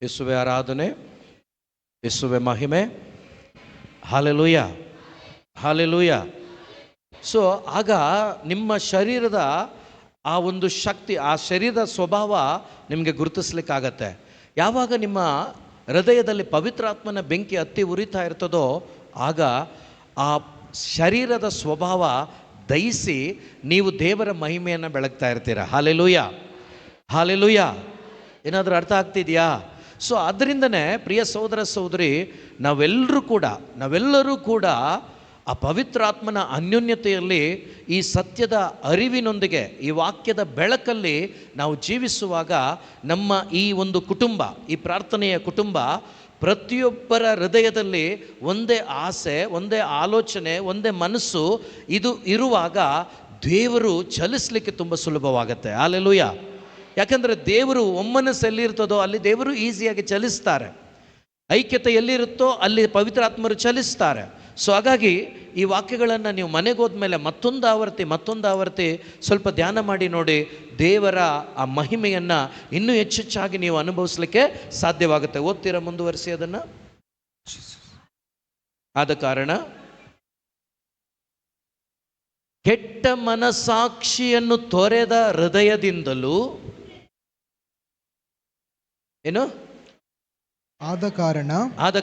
ಯೇಸುವೆ ಆರಾಧನೆ, ಯೇಸುವೆ ಮಹಿಮೆ. Hallelujah, hallelujah. ಸೊ ಆಗ ನಿಮ್ಮ ಶರೀರದ ಆ ಒಂದು ಶಕ್ತಿ, ಆ ಶರೀರದ ಸ್ವಭಾವ ನಿಮಗೆ ಗುರುತಿಸ್ಲಿಕ್ಕಾಗತ್ತೆ. ಯಾವಾಗ ನಿಮ್ಮ ಹೃದಯದಲ್ಲಿ ಪವಿತ್ರಾತ್ಮನ ಬೆಂಕಿ ಹತ್ತಿ ಉರಿತಾ ಇರ್ತದೋ ಆಗ ಆ ಶರೀರದ ಸ್ವಭಾವ ದಹಿಸಿ ನೀವು ದೇವರ ಮಹಿಮೆಯನ್ನು ಬೆಳಗ್ತಾ ಇರ್ತೀರ. Hallelujah, hallelujah. ಏನಾದರೂ ಅರ್ಥ ಆಗ್ತಿದೆಯಾ? ಸೊ ಅದರಿಂದನೇ ಪ್ರಿಯ ಸಹೋದರ ಸಹೋದರಿ, ನಾವೆಲ್ಲರೂ ಕೂಡ ಆ ಪವಿತ್ರಾತ್ಮನ ಅನ್ಯೋನ್ಯತೆಯಲ್ಲಿ, ಈ ಸತ್ಯದ ಅರಿವಿನೊಂದಿಗೆ, ಈ ವಾಕ್ಯದ ಬೆಳಕಲ್ಲಿ ನಾವು ಜೀವಿಸುವಾಗ ನಮ್ಮ ಈ ಒಂದು ಕುಟುಂಬ, ಈ ಪ್ರಾರ್ಥನೆಯ ಕುಟುಂಬ, ಪ್ರತಿಯೊಬ್ಬರ ಹೃದಯದಲ್ಲಿ ಒಂದೇ ಆಸೆ, ಒಂದೇ ಆಲೋಚನೆ, ಒಂದೇ ಮನಸ್ಸು ಇದು ಇರುವಾಗ ದೇವರು ಚಲಿಸಲಿಕ್ಕೆ ತುಂಬ ಸುಲಭವಾಗುತ್ತೆ. ಹಾಲೆಲೂಯ. ಯಾಕಂದರೆ ದೇವರು ಒಮ್ಮನಸ್ಸು ಎಲ್ಲಿರ್ತದೋ ಅಲ್ಲಿ ದೇವರು ಈಸಿಯಾಗಿ ಚಲಿಸ್ತಾರೆ. ಐಕ್ಯತೆ ಎಲ್ಲಿರುತ್ತೋ ಅಲ್ಲಿ ಪವಿತ್ರಾತ್ಮರು ಚಲಿಸ್ತಾರೆ. ಸೊ ಹಾಗಾಗಿ ಈ ವಾಕ್ಯಗಳನ್ನು ನೀವು ಮನೆಗೆ ಹೋದ್ಮೇಲೆ ಮತ್ತೊಂದು ಆವರ್ತಿ ಸ್ವಲ್ಪ ಧ್ಯಾನ ಮಾಡಿ ನೋಡಿ. ದೇವರ ಆ ಮಹಿಮೆಯನ್ನು ಇನ್ನೂ ಹೆಚ್ಚೆಚ್ಚಾಗಿ ನೀವು ಅನುಭವಿಸಲಿಕ್ಕೆ ಸಾಧ್ಯವಾಗುತ್ತೆ. ಓದ್ತೀರಾ? ಮುಂದುವರಿಸಿ ಅದನ್ನು. ಆದ ಕಾರಣ ಕೆಟ್ಟ ಮನಸ್ಸಾಕ್ಷಿಯನ್ನು ತೊರೆದ ಹೃದಯದಿಂದಲೂ ಏನು? ಆದ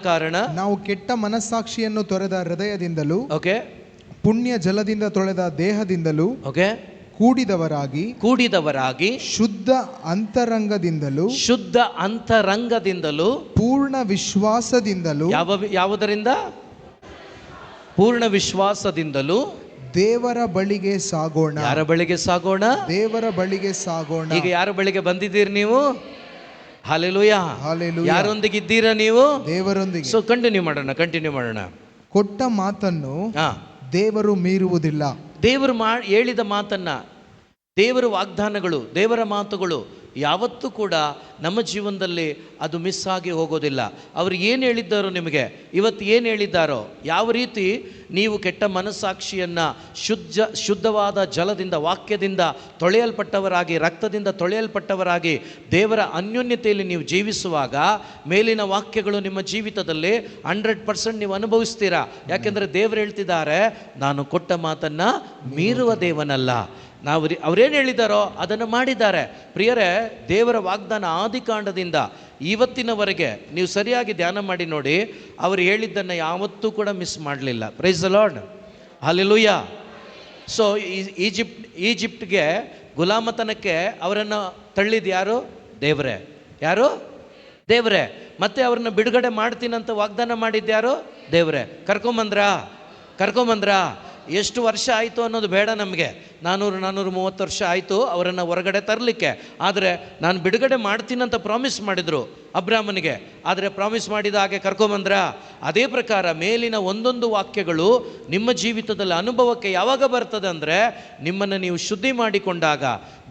ಕಾರಣ ನಾವು ಕೆಟ್ಟ ಮನಸ್ಸಾಕ್ಷಿಯನ್ನು ತೊರೆದ ಹೃದಯದಿಂದಲೂ, ಓಕೆ, ಪುಣ್ಯ ಜಲದಿಂದ ತೊಳೆದ ದೇಹದಿಂದಲೂ, ಓಕೆ, ಕೂಡಿದವರಾಗಿ ಶುದ್ಧ ಅಂತರಂಗದಿಂದಲೂ ಪೂರ್ಣ ವಿಶ್ವಾಸದಿಂದಲೂ, ಯಾವುದರಿಂದ? ಪೂರ್ಣ ವಿಶ್ವಾಸದಿಂದಲೂ ದೇವರ ಬಳಿಗೆ ಸಾಗೋಣ. ಯಾರ ಬಳಿಗೆ ಸಾಗೋಣ? ದೇವರ ಬಳಿಗೆ ಸಾಗೋಣ. ಈಗ ಯಾರ ಬಳಿಗೆ ಬಂದಿದ್ದೀರಿ ನೀವು? Hallelujah, hallelujah. ಯಾರೊಂದಿಗೆ ಇದ್ದೀರಾ ನೀವು? ದೇವರೊಂದಿಗೆ. ಸೊ ಕಂಟಿನ್ಯೂ ಮಾಡೋಣ. ಕೊಟ್ಟ ಮಾತನ್ನು ದೇವರು ಮೀರುವುದಿಲ್ಲ. ದೇವರು ಹೇಳಿದ ಮಾತನ್ನ, ದೇವರ ವಾಗ್ದಾನಗಳು, ದೇವರ ಮಾತುಗಳು ಯಾವತ್ತೂ ಕೂಡ ನಮ್ಮ ಜೀವನದಲ್ಲಿ ಅದು ಮಿಸ್ ಆಗಿ ಹೋಗೋದಿಲ್ಲ. ಅವರು ಏನು ಹೇಳಿದ್ದಾರೋ, ನಿಮಗೆ ಇವತ್ತು ಏನು ಹೇಳಿದ್ದಾರೋ, ಯಾವ ರೀತಿ ನೀವು ಕೆಟ್ಟ ಮನಸ್ಸಾಕ್ಷಿಯನ್ನು ಶುದ್ಧವಾದ ಜಲದಿಂದ, ವಾಕ್ಯದಿಂದ ತೊಳೆಯಲ್ಪಟ್ಟವರಾಗಿ, ರಕ್ತದಿಂದ ತೊಳೆಯಲ್ಪಟ್ಟವರಾಗಿ ದೇವರ ಅನ್ಯೋನ್ಯತೆಯಲ್ಲಿ ನೀವು ಜೀವಿಸುವಾಗ ಮೇಲಿನ ವಾಕ್ಯಗಳು ನಿಮ್ಮ ಜೀವಿತದಲ್ಲಿ 100% ನೀವು ಅನುಭವಿಸ್ತೀರಾ. ಯಾಕೆಂದರೆ ದೇವರು ಹೇಳ್ತಿದ್ದಾರೆ, ನಾನು ಕೊಟ್ಟ ಮಾತನ್ನು ಮೀರುವ ದೇವನಲ್ಲ. ಅವರೇನು ಹೇಳಿದಾರೋ ಅದನ್ನು ಮಾಡಿದ್ದಾರೆ. ಪ್ರಿಯರೇ, ದೇವರ ವಾಗ್ದಾನ ಆದಿಕಾಂಡದಿಂದ ಇವತ್ತಿನವರೆಗೆ ನೀವು ಸರಿಯಾಗಿ ಧ್ಯಾನ ಮಾಡಿ ನೋಡಿ, ಅವರು ಹೇಳಿದ್ದನ್ನು ಯಾವತ್ತೂ ಕೂಡ ಮಿಸ್ ಮಾಡಲಿಲ್ಲ. Praise the Lord, hallelujah. So ಈಜಿಪ್ಟ್ಗೆ ಗುಲಾಮತನಕ್ಕೆ ಅವರನ್ನು ತಳ್ಳಿದ ಯಾರು? ದೇವರೇ. ಯಾರು? ದೇವರೇ. ಮತ್ತೆ ಅವ್ರನ್ನ ಬಿಡುಗಡೆ ಮಾಡ್ತೀನಂತ ವಾಗ್ದಾನ ಮಾಡಿದ್ಯಾರು? ದೇವರೇ. ಕರ್ಕೊಂಬಂದ್ರಾ? ಎಷ್ಟು ವರ್ಷ ಆಯಿತು ಅನ್ನೋದು ಬೇಡ ನಮಗೆ. 430 ವರ್ಷ ಆಯಿತು ಅವರನ್ನು ಹೊರಗಡೆ ತರಲಿಕ್ಕೆ. ಆದರೆ ನಾನು ಬಿಡುಗಡೆ ಮಾಡ್ತೀನಂತ ಪ್ರಾಮಿಸ್ ಮಾಡಿದರು ಅಬ್ರಾಮನಿಗೆ. ಆದರೆ ಪ್ರಾಮಿಸ್ ಮಾಡಿದ ಹಾಗೆ ಕರ್ಕೊಂಬಂದ್ರ? ಅದೇ ಪ್ರಕಾರ ಮೇಲಿನ ಒಂದೊಂದು ವಾಕ್ಯಗಳು ನಿಮ್ಮ ಜೀವಿತದಲ್ಲಿ ಅನುಭವಕ್ಕೆ ಯಾವಾಗ ಬರ್ತದೆ ಅಂದರೆ, ನಿಮ್ಮನ್ನು ನೀವು ಶುದ್ಧಿ ಮಾಡಿಕೊಂಡಾಗ,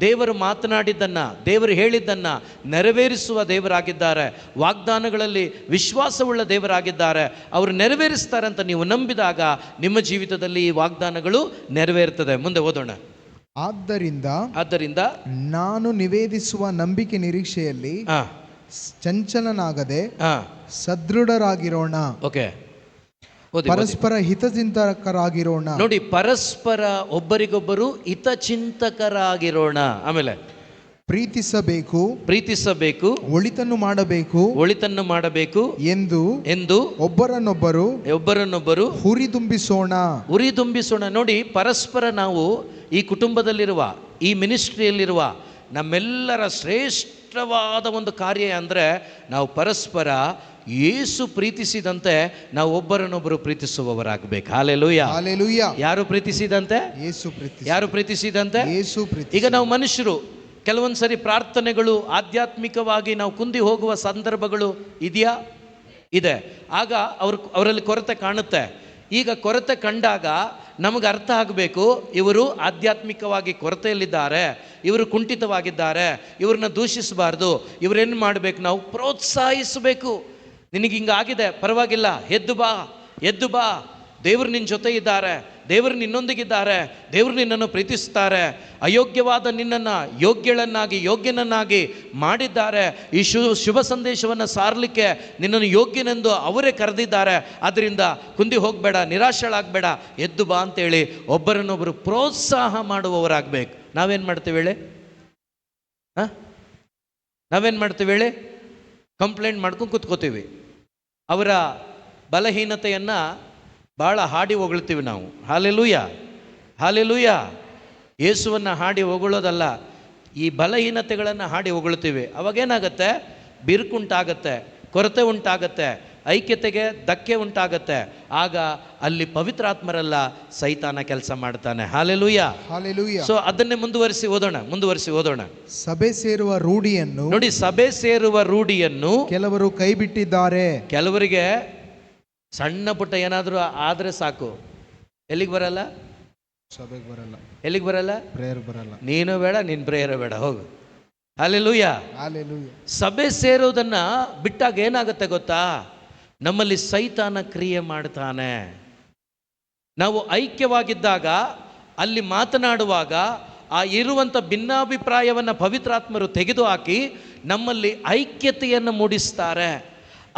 ದೇವರು ಮಾತನಾಡಿದ್ದನ್ನು, ದೇವರು ಹೇಳಿದ್ದನ್ನು ನೆರವೇರಿಸುವ ದೇವರಾಗಿದ್ದಾರೆ. ವಾಗ್ದಾನಗಳಲ್ಲಿ ವಿಶ್ವಾಸವುಳ್ಳ ದೇವರಾಗಿದ್ದಾರೆ. ಅವರು ನೆರವೇರಿಸ್ತಾರೆ ಅಂತ ನೀವು ನಂಬಿದಾಗ ನಿಮ್ಮ ಜೀವಿತದಲ್ಲಿ ಈ ವಾಗ್ದಾನಗಳು ನೆರವೇರ್ತದೆ. ಮುಂದೆ ಓದೋಣ. ಆದ್ದರಿಂದ ನಾನು ನಿವೇದಿಸುವ ನಂಬಿಕೆ ನಿರೀಕ್ಷೆಯಲ್ಲಿ ಚಂಚಲನಾಗದೆ ಸದೃಢರಾಗಿರೋಣ. ಓಕೆ, ಪರಸ್ಪರ ಹಿತಚಿಂತಕರಾಗಿರೋಣ. ನೋಡಿ, ಪರಸ್ಪರ ಒಬ್ಬರಿಗೊಬ್ಬರು ಹಿತಚಿಂತಕರಾಗಿರೋಣ. ಆಮೇಲೆ ಪ್ರೀತಿಸಬೇಕು, ಒಳಿತನ್ನು ಮಾಡಬೇಕು ಎಂದು ಒಬ್ಬರನ್ನೊಬ್ಬರು ಹುರಿದುಂಬಿಸೋಣ. ನೋಡಿ, ಪರಸ್ಪರ ನಾವು ಈ ಕುಟುಂಬದಲ್ಲಿರುವ, ಈ ಮಿನಿಸ್ಟ್ರಿಯಲ್ಲಿರುವ ನಮ್ಮೆಲ್ಲರ ಶ್ರೇಷ್ಠವಾದ ಒಂದು ಕಾರ್ಯ ಅಂದರೆ, ನಾವು ಪರಸ್ಪರ ಯೇಸು ಪ್ರೀತಿಸಿದಂತೆ ನಾವು ಒಬ್ಬರನ್ನೊಬ್ಬರು ಪ್ರೀತಿಸುವವರಾಗಬೇಕು. Hallelujah, hallelujah. ಯಾರು ಪ್ರೀತಿಸಿದಂತೆ? ಯಾರು ಪ್ರೀತಿಸಿದಂತೆ? ಈಗ ನಾವು ಮನುಷ್ಯರು ಕೆಲವೊಂದು ಸರಿ ಪ್ರಾರ್ಥನೆಗಳು ಆಧ್ಯಾತ್ಮಿಕವಾಗಿ ನಾವು ಕುಂದಿ ಹೋಗುವ ಸಂದರ್ಭಗಳು ಇದೆಯಾ? ಇದೆ. ಆಗ ಅವರಲ್ಲಿ ಕೊರತೆ ಕಾಣುತ್ತೆ. ಈಗ ಕೊರತೆ ಕಂಡಾಗ ನಮಗೆ ಅರ್ಥ ಆಗಬೇಕು, ಇವರು ಆಧ್ಯಾತ್ಮಿಕವಾಗಿ ಕೊರತೆಯಲ್ಲಿದ್ದಾರೆ, ಇವರು ಕುಂಠಿತವಾಗಿದ್ದಾರೆ, ಇವ್ರನ್ನ ದೂಷಿಸಬಾರ್ದು. ಇವರೇನು ಮಾಡಬೇಕು? ನಾವು ಪ್ರೋತ್ಸಾಹಿಸಬೇಕು. ನಿನಗೆ ಹಿಂಗಾಗಿದೆ, ಪರವಾಗಿಲ್ಲ, ಎದ್ದು ಬಾ, ದೇವರು ನಿನ್ನ ಜೊತೆ ಇದ್ದಾರೆ, ದೇವರು ನಿನ್ನೊಂದಿಗಿದ್ದಾರೆ, ದೇವರು ನಿನ್ನನ್ನು ಪ್ರೀತಿಸ್ತಾರೆ, ಅಯೋಗ್ಯವಾದ ನಿನ್ನನ್ನು ಯೋಗ್ಯಳನ್ನಾಗಿ ಯೋಗ್ಯನನ್ನಾಗಿ ಮಾಡಿದ್ದಾರೆ, ಈ ಶುಭ ಸಂದೇಶವನ್ನು ಸಾರಲಿಕ್ಕೆ ನಿನ್ನನ್ನು ಯೋಗ್ಯನೆಂದು ಅವರೇ ಕರೆದಿದ್ದಾರೆ. ಆದ್ದರಿಂದ ಕುಂದಿ ಹೋಗಬೇಡ, ನಿರಾಶಳಾಗಬೇಡ, ಎದ್ದು ಬಾ ಅಂತೇಳಿ ಒಬ್ಬರನ್ನೊಬ್ಬರು ಪ್ರೋತ್ಸಾಹ ಮಾಡುವವರಾಗಬೇಕು. ನಾವೇನು ಮಾಡ್ತೀವಿ ಹೇಳಿ? ನಾವೇನು ಮಾಡ್ತೀವಿ ಹೇಳಿ? ಕಂಪ್ಲೇಂಟ್ ಮಾಡ್ಕೊಂಡು ಕೂತ್ಕೋತೀವಿ. ಅವರ ಬಲಹೀನತೆಯನ್ನು ಭಾಳ ಹಾಡಿ ಹೊಗಳ್ತೀವಿ ನಾವು. Hallelujah, hallelujah. ಯೇಸುವನ್ನು ಹಾಡಿ ಹೊಗಳೋದಲ್ಲ, ಈ ಬಲಹೀನತೆಗಳನ್ನು ಹಾಡಿ ಹೊಗಳ್ತೀವಿ. ಅವಾಗೇನಾಗತ್ತೆ? ಬಿರುಕುಂಟಾಗತ್ತೆ, ಕೊರತೆ ಉಂಟಾಗತ್ತೆ, ಐಕ್ಯತೆಗೆ ಧಕ್ಕೆ ಉಂಟಾಗತ್ತೆ. ಆಗ ಅಲ್ಲಿ ಪವಿತ್ರಾತ್ಮರಲ್ಲ, ಸೈತಾನ ಕೆಲಸ ಮಾಡ್ತಾನೆ. Hallelujah, hallelujah. ಸೊ ಅದನ್ನೇ ಮುಂದುವರಿಸಿ ಓದೋಣ. ಸಭೆ ಸೇರುವ ರೂಢಿಯನ್ನು ನೋಡಿ, ಸಭೆ ಸೇರುವ ರೂಢಿಯನ್ನು ಕೆಲವರು ಕೈ ಬಿಟ್ಟಿದ್ದಾರೆ. ಕೆಲವರಿಗೆ ಸಣ್ಣ ಪುಟ್ಟ ಏನಾದರೂ ಆದರೆ ಸಾಕು, ಎಲ್ಲಿಗೆ ಬರಲ್ಲ? ಸಭೆಗೆ ಬರಲ್ಲ. ಎಲ್ಲಿಗೆ ಬರಲ್ಲ? ಪ್ರೇಯರ್ ಬರಲ್ಲ. ನೀನು ಬೇಡ, ನಿನ್ನ ಪ್ರೇಯರ್ ಬೇಡ, ಹೋಗು. Hallelujah, hallelujah. ಸಭೆ ಸೇರೋದನ್ನ ಬಿಟ್ಟಾಗ ಏನಾಗುತ್ತೆ ಗೊತ್ತಾ? ನಮ್ಮಲ್ಲಿ ಸೈತಾನ ಕ್ರಿಯೆ ಮಾಡ್ತಾನೆ. ನಾವು ಐಕ್ಯವಾಗಿದ್ದಾಗ, ಅಲ್ಲಿ ಮಾತನಾಡುವಾಗ ಆ ಇರುವಂಥ ಭಿನ್ನಾಭಿಪ್ರಾಯವನ್ನು ಪವಿತ್ರಾತ್ಮರು ತೆಗೆದುಹಾಕಿ ನಮ್ಮಲ್ಲಿ ಐಕ್ಯತೆಯನ್ನು ಮೂಡಿಸ್ತಾರೆ.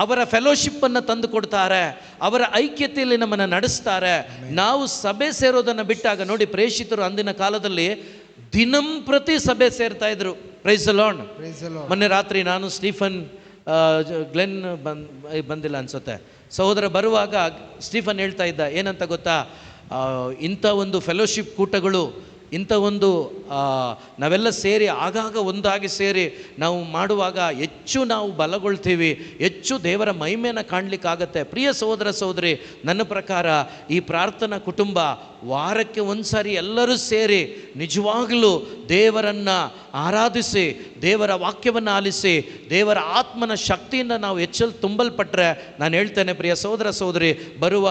ಅವರ ಫೆಲೋಶಿಪ್ಪನ್ನು ತಂದು ಕೊಡ್ತಾರೆ, ಅವರ ಐಕ್ಯತೆಯಲ್ಲಿ ನಮ್ಮನ್ನು ನಡೆಸ್ತಾರೆ. ನಾವು ಸಭೆ ಸೇರೋದನ್ನು ಬಿಟ್ಟಾಗ ನೋಡಿ, ಪ್ರೇಷಿತರು ಅಂದಿನ ಕಾಲದಲ್ಲಿ ದಿನಂಪ್ರತಿ ಸಭೆ ಸೇರ್ತಾ ಇದ್ರು. Praise the lord. ಮೊನ್ನೆ ರಾತ್ರಿ ನಾನು ಸ್ಟೀಫನ್ ಗ್ಲೆನ್ ಬಂದಿಲ್ಲ ಅನ್ಸುತ್ತೆ, ಸಹೋದರ ಬರುವಾಗ ಸ್ಟೀಫನ್ ಹೇಳ್ತಾ ಇದ್ದ, ಏನಂತ ಗೊತ್ತಾ? ಇಂಥ ಒಂದು ಫೆಲೋಶಿಪ್ ಕೂಟಗಳು, ಇಂಥ ಒಂದು ನಾವೆಲ್ಲ ಸೇರಿ ಆಗಾಗ ಒಂದಾಗಿ ಸೇರಿ ನಾವು ಮಾಡುವಾಗ ಹೆಚ್ಚು ನಾವು ಬಲಗೊಳ್ತೀವಿ, ಹೆಚ್ಚು ದೇವರ ಮಹಿಮೆಯನ್ನು ಕಾಣಲಿಕ್ಕಾಗತ್ತೆ. ಪ್ರಿಯ ಸಹೋದರ ಸಹೋದರಿ, ನನ್ನ ಪ್ರಕಾರ ಈ ಪ್ರಾರ್ಥನಾ ಕುಟುಂಬ ವಾರಕ್ಕೆ ಒಂದು ಸಾರಿ ಎಲ್ಲರೂ ಸೇರಿ ನಿಜವಾಗಲೂ ದೇವರನ್ನು ಆರಾಧಿಸಿ, ದೇವರ ವಾಕ್ಯವನ್ನು ಆಲಿಸಿ, ದೇವರ ಆತ್ಮನ ಶಕ್ತಿಯಿಂದ ನಾವು ಹೆಚ್ಚಲು ತುಂಬಲ್ಪಟ್ಟರೆ, ನಾನು ಹೇಳ್ತೇನೆ ಪ್ರಿಯ ಸಹೋದರ ಸಹೋದರಿ, ಬರುವ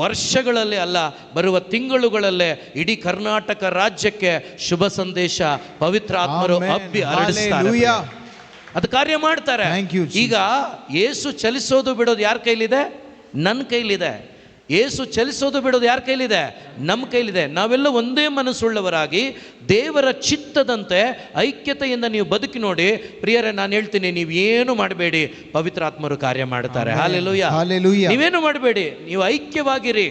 ವರ್ಷಗಳಲ್ಲಿ ಅಲ್ಲ, ಬರುವ ತಿಂಗಳುಗಳಲ್ಲೇ ಇಡೀ ಕರ್ನಾಟಕ ರಾಜ್ಯಕ್ಕೆ ಶುಭ ಸಂದೇಶ ಪವಿತ್ರ ಆತ್ಮರು ಹಬ್ಬಿ ಹರಡಿಸ್ತಾರೆ. ಅದು ಕಾರ್ಯ ಮಾಡ್ತಾರೆ. ಈಗ ಯೇಸು ಚಲಿಸೋದು ಬಿಡೋದು ಯಾರ ಕೈಲಿದೆ? ನನ್ನ ಕೈಲಿದೆ. ಯೇಸು ಚಲಿಸೋದು ಬಿಡೋದು ಯಾರ ಕೈಲಿದೆ? ನಮ್ಮ ಕೈಲಿದೆ. ನಾವೆಲ್ಲ ಒಂದೇ ಮನಸ್ಸುಳ್ಳವರಾಗಿ ದೇವರ ಚಿತ್ತದಂತೆ ಐಕ್ಯತೆಯಿಂದ ನೀವು ಬದುಕಿ ನೋಡಿ ಪ್ರಿಯರೇ, ನಾನು ಹೇಳ್ತೀನಿ, ನೀವೇನು ಮಾಡಬೇಡಿ, ಪವಿತ್ರಾತ್ಮರು ಕಾರ್ಯ ಮಾಡ್ತಾರೆ. Hallelujah, hallelujah. ನೀವೇನು ಮಾಡಬೇಡಿ, ನೀವು ಐಕ್ಯವಾಗಿರಿ,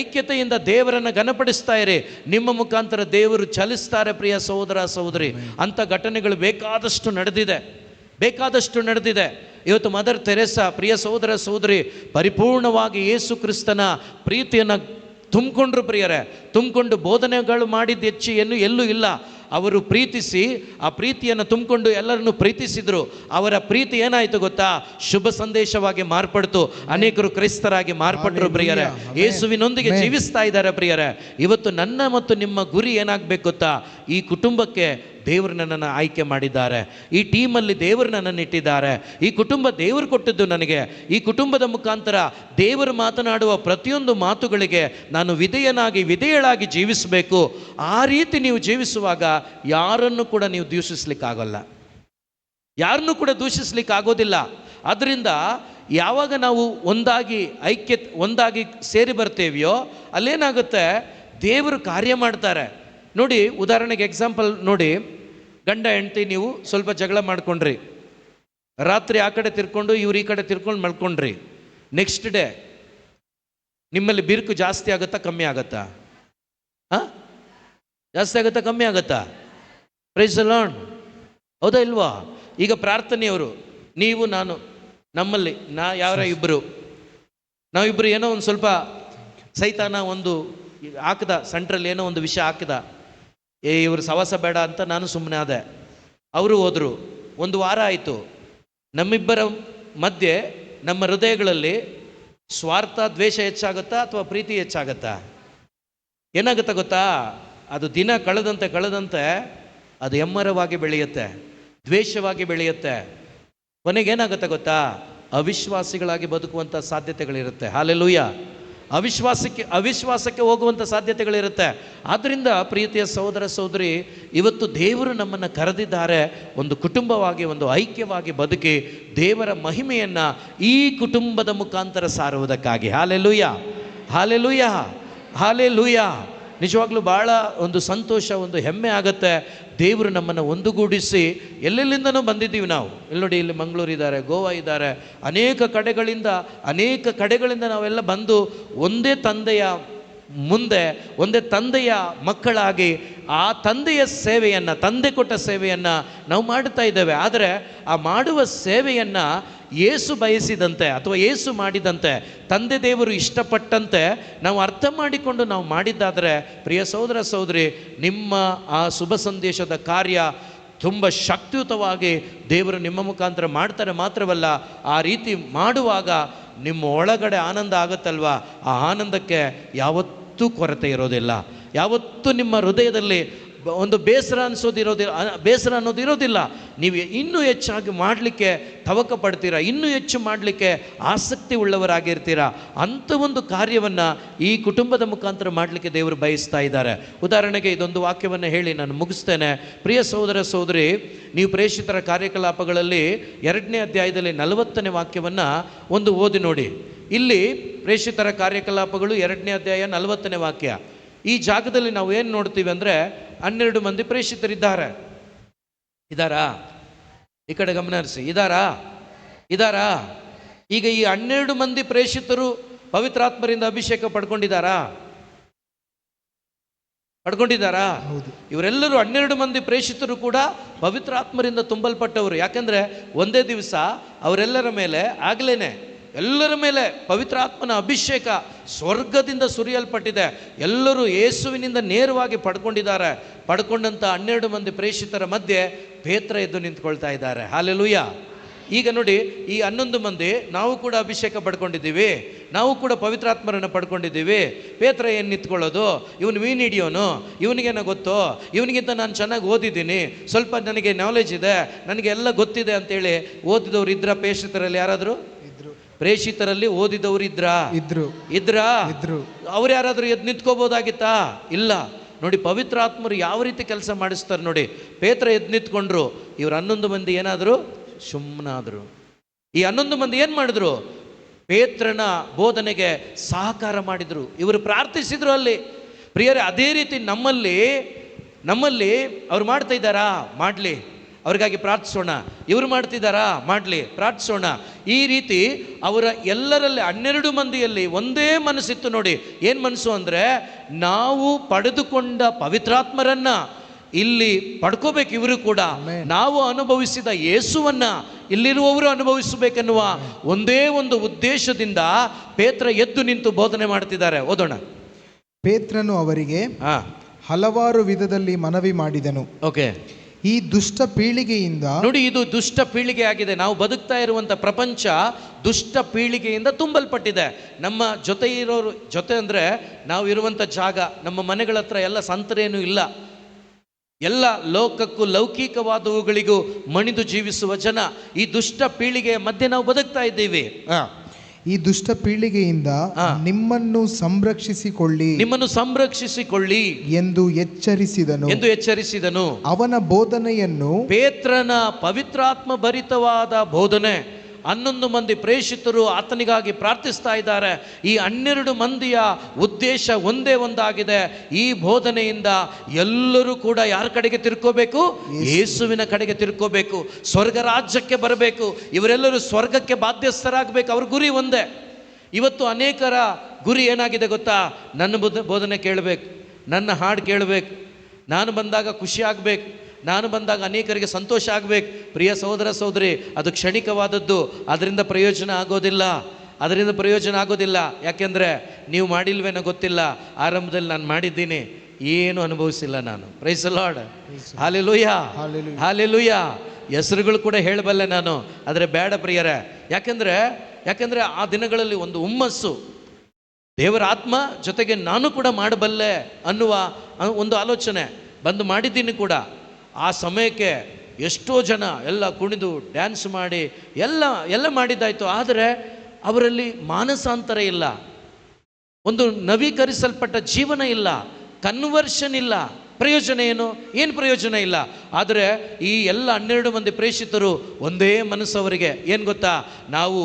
ಐಕ್ಯತೆಯಿಂದ ದೇವರನ್ನು ಘನಪಡಿಸ್ತಾ ಇರಿ. ನಿಮ್ಮ ಮುಖಾಂತರ ದೇವರು ಚಲಿಸ್ತಾರೆ. ಪ್ರಿಯ ಸಹೋದರ ಸಹೋದರಿ, ಅಂಥ ಘಟನೆಗಳು ಬೇಕಾದಷ್ಟು ನಡೆದಿದೆ. ಇವತ್ತು ಮದರ್ ತೆರೇಸಾ, ಪ್ರಿಯ ಸಹೋದರ ಸಹೋದರಿ, ಪರಿಪೂರ್ಣವಾಗಿ ಯೇಸು ಕ್ರಿಸ್ತನ ಪ್ರೀತಿಯನ್ನು ತುಂಬಿಕೊಂಡ್ರು. ಪ್ರಿಯರೇ, ತುಂಬಿಕೊಂಡು ಬೋಧನೆಗಳು ಮಾಡಿದ್ದು ಹೆಚ್ಚು ಎಲ್ಲೂ ಇಲ್ಲ. ಅವರು ಪ್ರೀತಿಸಿ, ಆ ಪ್ರೀತಿಯನ್ನು ತುಂಬಿಕೊಂಡು ಎಲ್ಲರನ್ನು ಪ್ರೀತಿಸಿದರು. ಅವರ ಪ್ರೀತಿ ಏನಾಯಿತು ಗೊತ್ತಾ? ಶುಭ ಸಂದೇಶವಾಗಿ ಮಾರ್ಪಡ್ತು. ಅನೇಕರು ಕ್ರೈಸ್ತರಾಗಿ ಮಾರ್ಪಟ್ಟರು. ಪ್ರಿಯರೇ, ಯೇಸುವಿನೊಂದಿಗೆ ಜೀವಿಸ್ತಾ ಇದ್ದಾರೆ. ಪ್ರಿಯರೇ, ಇವತ್ತು ನನ್ನ ಮತ್ತು ನಿಮ್ಮ ಗುರಿ ಏನಾಗಬೇಕು ಗೊತ್ತಾ? ಈ ಕುಟುಂಬಕ್ಕೆ ದೇವರು ನನ್ನನ್ನು ಆಯ್ಕೆ ಮಾಡಿದ್ದಾರೆ, ಈ ಟೀಮಲ್ಲಿ ದೇವರು ನನ್ನನ್ನು ಇಟ್ಟಿದ್ದಾರೆ, ಈ ಕುಟುಂಬ ದೇವರು ಕೊಟ್ಟಿದ್ದು ನನಗೆ. ಈ ಕುಟುಂಬದ ಮುಖಾಂತರ ದೇವರು ಮಾತನಾಡುವ ಪ್ರತಿಯೊಂದು ಮಾತುಗಳಿಗೆ ನಾನು ವಿಧೇಯಳಾಗಿ ಜೀವಿಸಬೇಕು. ಆ ರೀತಿ ನೀವು ಜೀವಿಸುವಾಗ ಯಾರನ್ನು ಕೂಡ ನೀವು ದೂಷಿಸ್ಲಿಕ್ಕಾಗಲ್ಲ, ಯಾರನ್ನೂ ಕೂಡ ದೂಷಿಸ್ಲಿಕ್ಕಾಗೋದಿಲ್ಲ. ಆದ್ದರಿಂದ ಯಾವಾಗ ನಾವು ಒಂದಾಗಿ ಸೇರಿ ಬರ್ತೇವೆಯೋ ಅಲ್ಲೇನಾಗುತ್ತೆ? ದೇವರು ಕಾರ್ಯ ಮಾಡ್ತಾರೆ. ನೋಡಿ, ಉದಾಹರಣೆಗೆ ಎಕ್ಸಾಂಪಲ್ ನೋಡಿ, ಗಂಡ ಹೆಂಡತಿ ನೀವು ಸ್ವಲ್ಪ ಜಗಳ ಮಾಡ್ಕೊಂಡ್ರಿ, ರಾತ್ರಿ ಆ ಕಡೆ ತಿರ್ಕೊಂಡು ಇವ್ರು ಈ ಕಡೆ ತಿರ್ಕೊಂಡು ಮಲ್ಕೊಂಡ್ರಿ. ನೆಕ್ಸ್ಟ್ ಡೇ ನಿಮ್ಮಲ್ಲಿ ಬಿರುಕು ಜಾಸ್ತಿ ಆಗುತ್ತಾ ಕಮ್ಮಿ ಆಗುತ್ತಾ? ಜಾಸ್ತಿ ಆಗುತ್ತಾ ಕಮ್ಮಿ ಆಗುತ್ತಾ? Praise the lord. ಹೌದಾ ಇಲ್ವಾ? ಈಗ ಪ್ರಾರ್ಥನೆಯವರು ನೀವು ನಾನು, ನಮ್ಮಲ್ಲಿ ನಾವಿಬ್ಬರು ಏನೋ ಒಂದು ಸ್ವಲ್ಪ ಸೈತಾನ ಒಂದು ಹಾಕಿದ, ಸೆಂಟ್ರಲ್ಲಿ ಏನೋ ಒಂದು ವಿಷಯ ಹಾಕಿದ, ಇವರು ಸವಾಸ ಬೇಡ ಅಂತ ನಾನು ಸುಮ್ಮನೆ ಆದೆ. ಅವರು ಹೋದರು. ಒಂದು ವಾರ ಆಯಿತು. ನಮ್ಮಿಬ್ಬರ ಮಧ್ಯೆ, ನಮ್ಮ ಹೃದಯಗಳಲ್ಲಿ ಸ್ವಾರ್ಥ ದ್ವೇಷ ಹೆಚ್ಚಾಗುತ್ತಾ ಅಥವಾ ಪ್ರೀತಿ ಹೆಚ್ಚಾಗುತ್ತಾ? ಏನಾಗುತ್ತಾ ಗೊತ್ತಾ? ಅದು ದಿನ ಕಳೆದಂತೆ ಅದು ಎಮ್ಮರವಾಗಿ ಬೆಳೆಯುತ್ತೆ, ದ್ವೇಷವಾಗಿ ಬೆಳೆಯುತ್ತೆ. ಕೊನೆಗೇನಾಗುತ್ತೆ ಗೊತ್ತಾ? ಅವಿಶ್ವಾಸಿಗಳಾಗಿ ಬದುಕುವಂಥ ಸಾಧ್ಯತೆಗಳಿರುತ್ತೆ. ಹಾಲೆಲೂಯ. ಅವಿಶ್ವಾಸಕ್ಕೆ ಹೋಗುವಂಥ ಸಾಧ್ಯತೆಗಳಿರುತ್ತೆ. ಆದ್ದರಿಂದ ಪ್ರೀತಿಯ ಸಹೋದರ ಸಹೋದರಿ, ಇವತ್ತು ದೇವರು ನಮ್ಮನ್ನು ಕರೆದಿದ್ದಾರೆ ಒಂದು ಕುಟುಂಬವಾಗಿ, ಒಂದು ಐಕ್ಯವಾಗಿ ಬದುಕಿ ದೇವರ ಮಹಿಮೆಯನ್ನು ಈ ಕುಟುಂಬದ ಮುಖಾಂತರ ಸಾರುವುದಕ್ಕಾಗಿ. ಹಾಲೆಲೂಯ. Hallelujah, hallelujah. ನಿಜವಾಗ್ಲೂ ಭಾಳ ಒಂದು ಸಂತೋಷ, ಒಂದು ಹೆಮ್ಮೆ ಆಗುತ್ತೆ. ದೇವರು ನಮ್ಮನ್ನು ಒಂದುಗೂಡಿಸಿ ಎಲ್ಲೆಲ್ಲಿಂದನೂ ಬಂದಿದ್ದೀವಿ ನಾವು. ಇಲ್ಲಿ ನೋಡಿ, ಇಲ್ಲಿ ಮಂಗಳೂರು ಇದ್ದಾರೆ, ಗೋವಾ ಇದ್ದಾರೆ, ಅನೇಕ ಕಡೆಗಳಿಂದ ನಾವೆಲ್ಲ ಬಂದು ಒಂದೇ ತಂದೆಯ ಮುಂದೆ, ಒಂದೇ ತಂದೆಯ ಮಕ್ಕಳಾಗಿ ಆ ತಂದೆಯ ಸೇವೆಯನ್ನು, ತಂದೆ ಕೊಟ್ಟ ಸೇವೆಯನ್ನು ನಾವು ಮಾಡ್ತಾ ಇದ್ದೇವೆ. ಆದರೆ ಆ ಮಾಡುವ ಸೇವೆಯನ್ನು ಯೇಸು ಬಯಸಿದಂತೆ ಅಥವಾ ಯೇಸು ಮಾಡಿದಂತೆ, ತಂದೆ ದೇವರು ಇಷ್ಟಪಟ್ಟಂತೆ ನಾವು ಅರ್ಥ ಮಾಡಿಕೊಂಡು ನಾವು ಮಾಡಿದ್ದಾದರೆ, ಪ್ರಿಯ ಸಹೋದರ ಸಹೋದರಿ, ನಿಮ್ಮ ಆ ಶುಭ ಸಂದೇಶದ ಕಾರ್ಯ ತುಂಬ ಶಕ್ತಿಯುತವಾಗಿ ದೇವರು ನಿಮ್ಮ ಮುಖಾಂತರ ಮಾಡ್ತಾರೆ. ಮಾತ್ರವಲ್ಲ, ಆ ರೀತಿ ಮಾಡುವಾಗ ನಿಮ್ಮ ಒಳಗಡೆ ಆನಂದ ಆಗುತ್ತಲ್ವ, ಆ ಆನಂದಕ್ಕೆ ಯಾವತ್ತೂ ಕೊರತೆ ಇರೋದಿಲ್ಲ. ಯಾವತ್ತೂ ನಿಮ್ಮ ಹೃದಯದಲ್ಲಿ ಒಂದು ಬೇಸರ ಅನ್ನೋದು ಇರೋದಿಲ್ಲ. ನೀವು ಇನ್ನೂ ಹೆಚ್ಚಾಗಿ ಮಾಡಲಿಕ್ಕೆ ತವಕ ಪಡ್ತೀರಾ, ಇನ್ನೂ ಹೆಚ್ಚು ಮಾಡಲಿಕ್ಕೆ ಆಸಕ್ತಿ ಉಳ್ಳವರಾಗಿರ್ತೀರಾ. ಅಂಥ ಒಂದು ಕಾರ್ಯವನ್ನು ಈ ಕುಟುಂಬದ ಮುಖಾಂತರ ಮಾಡಲಿಕ್ಕೆ ದೇವರು ಬಯಸ್ತಾ ಇದ್ದಾರೆ. ಉದಾಹರಣೆಗೆ ಇದೊಂದು ವಾಕ್ಯವನ್ನು ಹೇಳಿ ನಾನು ಮುಗಿಸ್ತೇನೆ. ಪ್ರಿಯ ಸಹೋದರ ಸಹೋದರಿ, ನೀವು ಪ್ರೇಷಿತರ ಕಾರ್ಯಕಲಾಪಗಳಲ್ಲಿ 2ನೇ ಅಧ್ಯಾಯದಲ್ಲಿ 40ನೇ ವಾಕ್ಯವನ್ನು ಒಂದು ಓದಿ ನೋಡಿ. ಇಲ್ಲಿ ಪ್ರೇಷಿತರ ಕಾರ್ಯಕಲಾಪಗಳು 2ನೇ ಅಧ್ಯಾಯ 40ನೇ ವಾಕ್ಯ. ಈ ಜಾಗದಲ್ಲಿ ನಾವು ಏನು ನೋಡ್ತೀವಿ ಅಂದರೆ, 12 ಮಂದಿ ಪ್ರೇಷಿತರಿದ್ದಾರೆ. ಇದ್ದಾರಾ? ಈ ಕಡೆ ಗಮನ ಹರಿಸಿ. ಇದ್ದಾರಾ? ಈಗ ಈ 12 ಮಂದಿ ಪ್ರೇಷಿತರು ಪವಿತ್ರಾತ್ಮರಿಂದ ಅಭಿಷೇಕ ಪಡ್ಕೊಂಡಿದ್ದಾರಾ? ಇವರೆಲ್ಲರೂ 12 ಮಂದಿ ಪ್ರೇಷಿತರು ಕೂಡ ಪವಿತ್ರಾತ್ಮರಿಂದ ತುಂಬಲ್ಪಟ್ಟವರು. ಯಾಕಂದ್ರೆ ಒಂದೇ ದಿವಸ ಅವರೆಲ್ಲರ ಮೇಲೆ ಎಲ್ಲರ ಮೇಲೆ ಪವಿತ್ರಾತ್ಮನ ಅಭಿಷೇಕ ಸ್ವರ್ಗದಿಂದ ಸುರಿಯಲ್ಪಟ್ಟಿದೆ. ಎಲ್ಲರೂ ಯೇಸುವಿನಿಂದ ನೇರವಾಗಿ ಪಡ್ಕೊಂಡಂಥ 12 ಮಂದಿ ಪ್ರೇಷಿತರ ಮಧ್ಯೆ ಪೇತ್ರ ಎದ್ದು ನಿಂತ್ಕೊಳ್ತಾ ಇದ್ದಾರೆ. ಹಾಲೆಲೂಯ. ಈಗ ನೋಡಿ, ಈ 11 ಮಂದಿ ನಾವು ಕೂಡ ಅಭಿಷೇಕ ಪಡ್ಕೊಂಡಿದ್ದೀವಿ, ನಾವು ಕೂಡ ಪವಿತ್ರಾತ್ಮರನ್ನು ಪಡ್ಕೊಂಡಿದ್ದೀವಿ. ಪೇತ್ರ ಏನು ನಿಂತ್ಕೊಳ್ಳೋದು? ಇವನು ವೀನ್ ಹಿಡಿಯೋನು, ಇವನಿಗೇನೋ ಗೊತ್ತು, ಇವನಿಗಿಂತ ನಾನು ಚೆನ್ನಾಗಿ ಓದಿದ್ದೀನಿ, ಸ್ವಲ್ಪ ನನಗೆ ನಾಲೆಜ್ ಇದೆ, ನನಗೆ ಎಲ್ಲ ಗೊತ್ತಿದೆ ಅಂತೇಳಿ ಓದಿದವರು ಇದ್ರ? ಪ್ರೇಷಿತರಲ್ಲಿ ಯಾರಾದರೂ ಪ್ರೇಷಿತರಲ್ಲಿ ಓದಿದವರು ಇದ್ರಾ? ಅವ್ರು ಯಾರಾದರೂ ಎದ್ದು ನಿಂತ್ಕೋಬೋದಾಗಿತ್ತಾ? ಇಲ್ಲ. ನೋಡಿ, ಪವಿತ್ರಾತ್ಮರು ಯಾವ ರೀತಿ ಕೆಲಸ ಮಾಡಿಸ್ತಾರೆ ನೋಡಿ. ಪೇತ್ರ ಎದ್ದು ನಿಂತ್ಕೊಂಡ್ರು, ಇವ್ರು 11 ಮಂದಿ ಏನಾದರೂ ಸುಮ್ಮನಾದರು. ಈ 11 ಮಂದಿ ಏನು ಮಾಡಿದ್ರು? ಪೇತ್ರನ ಬೋಧನೆಗೆ ಸಹಕಾರ ಮಾಡಿದರು, ಇವರು ಪ್ರಾರ್ಥಿಸಿದ್ರು ಅಲ್ಲಿ. ಪ್ರಿಯರೇ, ಅದೇ ರೀತಿ ನಮ್ಮಲ್ಲಿ ಅವ್ರು ಮಾಡ್ತಾ ಇದ್ದಾರಾ? ಮಾಡಲಿ, ಅವ್ರಿಗಾಗಿ ಪ್ರಾರ್ಥಿಸೋಣ. ಇವರು ಮಾಡ್ತಿದ್ದಾರಾ? ಮಾಡಲಿ, ಪ್ರಾರ್ಥಿಸೋಣ. ಈ ರೀತಿ ಅವರ ಎಲ್ಲರಲ್ಲಿ 12 ಮಂದಿಯಲ್ಲಿ ಒಂದೇ ಮನಸ್ಸಿತ್ತು ನೋಡಿ. ಏನು ಮನಸ್ಸು ಅಂದರೆ, ನಾವು ಪಡೆದುಕೊಂಡ ಪವಿತ್ರಾತ್ಮರನ್ನ ಇಲ್ಲಿ ಪಡ್ಕೋಬೇಕು, ಇವರು ಕೂಡ ನಾವು ಅನುಭವಿಸಿದ ಯೇಸುವನ್ನ ಇಲ್ಲಿರುವವರು ಅನುಭವಿಸಬೇಕೆನ್ನುವ ಒಂದೇ ಒಂದು ಉದ್ದೇಶದಿಂದ ಪೇತ್ರ ಎದ್ದು ನಿಂತು ಬೋಧನೆ ಮಾಡ್ತಿದ್ದಾರೆ. ಓದೋಣ. ಪೇತ್ರನು ಅವರಿಗೆ ಹಲವಾರು ವಿಧದಲ್ಲಿ ಮನವಿ ಮಾಡಿದನು. ಓಕೆ. ಈ ದುಷ್ಟ ಪೀಳಿಗೆಯಿಂದ ನೋಡಿ, ಇದು ದುಷ್ಟ ಪೀಳಿಗೆ ಆಗಿದೆ. ನಾವು ಬದುಕ್ತಾ ಇರುವಂಥ ಪ್ರಪಂಚ ದುಷ್ಟ ಪೀಳಿಗೆಯಿಂದ ತುಂಬಲ್ಪಟ್ಟಿದೆ. ನಮ್ಮ ಜೊತೆ ಅಂದರೆ ನಾವು ಇರುವಂಥ ಜಾಗ, ನಮ್ಮ ಮನೆಗಳ ಹತ್ರ ಎಲ್ಲ ಸಂತರೇನೂ ಇಲ್ಲ. ಎಲ್ಲ ಲೋಕಕ್ಕೂ ಲೌಕಿಕವಾದವುಗಳಿಗೂ ಮಣಿದು ಜೀವಿಸುವ ಜನ. ಈ ದುಷ್ಟ ಪೀಳಿಗೆಯ ಮಧ್ಯೆ ನಾವು ಬದುಕ್ತಾ ಇದ್ದೀವಿ. ಈ ದುಷ್ಟ ಪೀಳಿಗೆಯಿಂದ ನಿಮ್ಮನ್ನು ಸಂರಕ್ಷಿಸಿಕೊಳ್ಳಿ ಎಂದು ಎಚ್ಚರಿಸಿದನು. ಅವನ ಬೋಧನೆಯನ್ನು, ಪೇತ್ರನ ಪವಿತ್ರಾತ್ಮ ಭರಿತವಾದ ಬೋಧನೆ, 11 ಮಂದಿ ಪ್ರೇಷಿತರು ಆತನಿಗಾಗಿ ಪ್ರಾರ್ಥಿಸ್ತಾ ಇದ್ದಾರೆ. ಈ 12 ಮಂದಿಯ ಉದ್ದೇಶ ಒಂದೇ ಒಂದಾಗಿದೆ. ಈ ಬೋಧನೆಯಿಂದ ಎಲ್ಲರೂ ಕೂಡ ಯಾರ ಕಡೆಗೆ ತಿರ್ಕೋಬೇಕು? ಯೇಸುವಿನ ಕಡೆಗೆ ತಿರ್ಕೋಬೇಕು, ಸ್ವರ್ಗ ರಾಜ್ಯಕ್ಕೆ ಬರಬೇಕು. ಇವರೆಲ್ಲರೂ ಸ್ವರ್ಗಕ್ಕೆ ಬಾಧ್ಯಸ್ಥರಾಗಬೇಕು. ಅವ್ರ ಗುರಿ ಒಂದೇ. ಇವತ್ತು ಅನೇಕರ ಗುರಿ ಏನಾಗಿದೆ ಗೊತ್ತಾ? ನನ್ನ ಬೋಧನೆ ಕೇಳಬೇಕು, ನನ್ನ ಹಾಡು ಕೇಳಬೇಕು, ನಾನು ಬಂದಾಗ ಖುಷಿ ಆಗಬೇಕು, ನಾನು ಬಂದಾಗ ಅನೇಕರಿಗೆ ಸಂತೋಷ ಆಗಬೇಕು. ಪ್ರಿಯ ಸಹೋದರ ಸಹೋದರಿ, ಅದು ಕ್ಷಣಿಕವಾದದ್ದು. ಅದರಿಂದ ಪ್ರಯೋಜನ ಆಗೋದಿಲ್ಲ. ಯಾಕೆಂದರೆ ನೀವು ಮಾಡಿಲ್ವೇನೋ ಗೊತ್ತಿಲ್ಲ. ಆರಂಭದಲ್ಲಿ ನಾನು ಮಾಡಿದ್ದೀನಿ, ಏನು ಅನುಭವಿಸಿಲ್ಲ ನಾನು. Praise the lord. ಹಾಲೆಲೂಯ. ಹೆಸರುಗಳು ಕೂಡ ಹೇಳಬಲ್ಲೆ ನಾನು, ಆದರೆ ಬೇಡ ಪ್ರಿಯರೇ. ಯಾಕೆಂದರೆ ಆ ದಿನಗಳಲ್ಲಿ ಒಂದು ಹುಮ್ಮಸ್ಸು, ದೇವರ ಆತ್ಮ ಜೊತೆಗೆ ನಾನು ಕೂಡ ಮಾಡಬಲ್ಲೆ ಅನ್ನುವ ಒಂದು ಆಲೋಚನೆ ಬಂದು ಮಾಡಿದ್ದೀನಿ ಕೂಡ. ಆ ಸಮಯಕ್ಕೆ ಎಷ್ಟೋ ಜನ ಎಲ್ಲ ಕುಣಿದು ಡ್ಯಾನ್ಸ್ ಮಾಡಿ ಎಲ್ಲ ಮಾಡಿದ್ದಾಯಿತು. ಆದರೆ ಅವರಲ್ಲಿ ಮಾನಸಾಂತರ ಇಲ್ಲ, ಒಂದು ನವೀಕರಿಸಲ್ಪಟ್ಟ ಜೀವನ ಇಲ್ಲ, ಕನ್ವರ್ಷನ್ ಇಲ್ಲ. ಪ್ರಯೋಜನ ಏನು ಪ್ರಯೋಜನ ಇಲ್ಲ. ಆದರೆ ಈ ಎಲ್ಲ 12 ಮಂದಿ ಪ್ರೇಷಿತರು ಒಂದೇ ಮನಸ್ಸವರಿಗೆ. ಏನು ಗೊತ್ತಾ? ನಾವು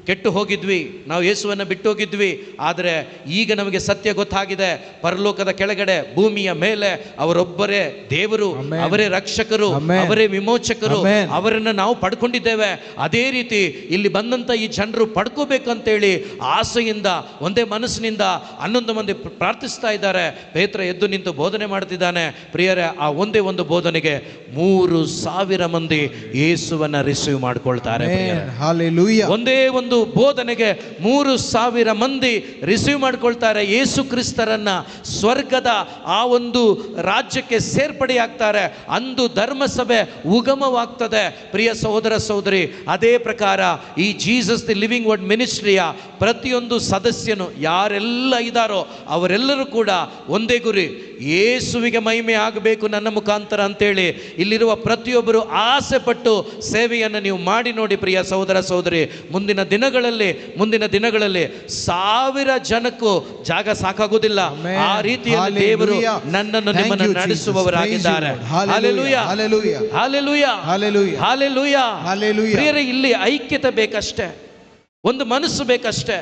ಕೆಟ್ಟು ಹೋಗಿದ್ವಿ, ನಾವು ಯೇಸುವನ್ನು ಬಿಟ್ಟು ಹೋಗಿದ್ವಿ. ಆದರೆ ಈಗ ನಮಗೆ ಸತ್ಯ ಗೊತ್ತಾಗಿದೆ, ಪರಲೋಕದ ಕೆಳಗಡೆ ಭೂಮಿಯ ಮೇಲೆ ಅವರೊಬ್ಬರೇ ದೇವರು, ಅವರೇ ರಕ್ಷಕರು, ಅವರೇ ವಿಮೋಚಕರು, ಅವರನ್ನು ನಾವು ಪಡ್ಕೊಂಡಿದ್ದೇವೆ. ಅದೇ ರೀತಿ ಇಲ್ಲಿ ಬಂದಂಥ ಈ ಜನರು ಪಡ್ಕೋಬೇಕಂತೇಳಿ ಆಸೆಯಿಂದ ಒಂದೇ ಮನಸ್ಸಿನಿಂದ 11 ಮಂದಿ ಪ್ರಾರ್ಥಿಸ್ತಾ ಇದ್ದಾರೆ. ಪೇತ್ರ ಎದ್ದು ನಿಂತು ಬೋಧನೆ ಮಾಡ್ತಿದ್ದಾನೆ. ಪ್ರಿಯರೇ, ಆ ಒಂದೇ ಒಂದು ಬೋಧನೆಗೆ 3,000 ಮಂದಿ ಯೇಸುವನ್ನ ರಿಸೀವ್ ಮಾಡ್ಕೊಳ್ತಾರೆ. ಒಂದೇ ಒಂದು ಬೋಧನೆಗೆ 3,000 ಮಂದಿ ರಿಸೀವ್ ಮಾಡ್ಕೊಳ್ತಾರೆ. ಯೇಸು ಕ್ರಿಸ್ತರನ್ನ ಸ್ವರ್ಗದ ಆ ಒಂದು ರಾಜ್ಯಕ್ಕೆ ಸೇರ್ಪಡೆಯಾಗ್ತಾರೆ. ಅಂದು ಧರ್ಮಸಭೆ ಉಗಮವಾಗ್ತದೆ. ಪ್ರಿಯ ಸಹೋದರ ಸಹೋದರಿ, ಅದೇ ಪ್ರಕಾರ ಈ ಜೀಸಸ್ ದಿ ಲಿವಿಂಗ್ ವರ್ಡ್ ಮಿನಿಸ್ಟ್ರಿಯ ಪ್ರತಿಯೊಂದು ಸದಸ್ಯನು ಯಾರೆಲ್ಲ ಇದ್ದಾರೋ ಅವರೆಲ್ಲರೂ ಕೂಡ ಒಂದೇ ಗುರಿ, ಯೇಸುವಿಗೆ ಮಹಿಮೆ ಆಗಬೇಕು ನನ್ನ ಮುಖಾಂತರ ಅಂತೇಳಿ ಇಲ್ಲಿರುವ ಪ್ರತಿಯೊಬ್ಬರು ಆಸೆ ಪಟ್ಟು ಸೇವೆಯನ್ನು ನೀವು ಮಾಡಿ ನೋಡಿ. ಪ್ರಿಯ ಸಹೋದರ ಸಹೋದರಿ, ಮುಂದಿನ ದಿನಗಳಲ್ಲಿ 1,000 ಜನಕ್ಕೂ ಜಾಗ ಸಾಕಾಗುವುದಿಲ್ಲ. ಆ ರೀತಿಯಲ್ಲಿ ದೇವರು ನನ್ನನ್ನು ನಿಮ್ಮನ್ನು ನಡೆಸುವವರಾಗಿದ್ದಾರೆ. Hallelujah, hallelujah, hallelujah. ಪ್ರಿಯರೇ, ಇಲ್ಲಿ ಐಕ್ಯತೆ ಬೇಕಷ್ಟೇ, ಒಂದು ಮನಸ್ಸು ಬೇಕಷ್ಟೇ,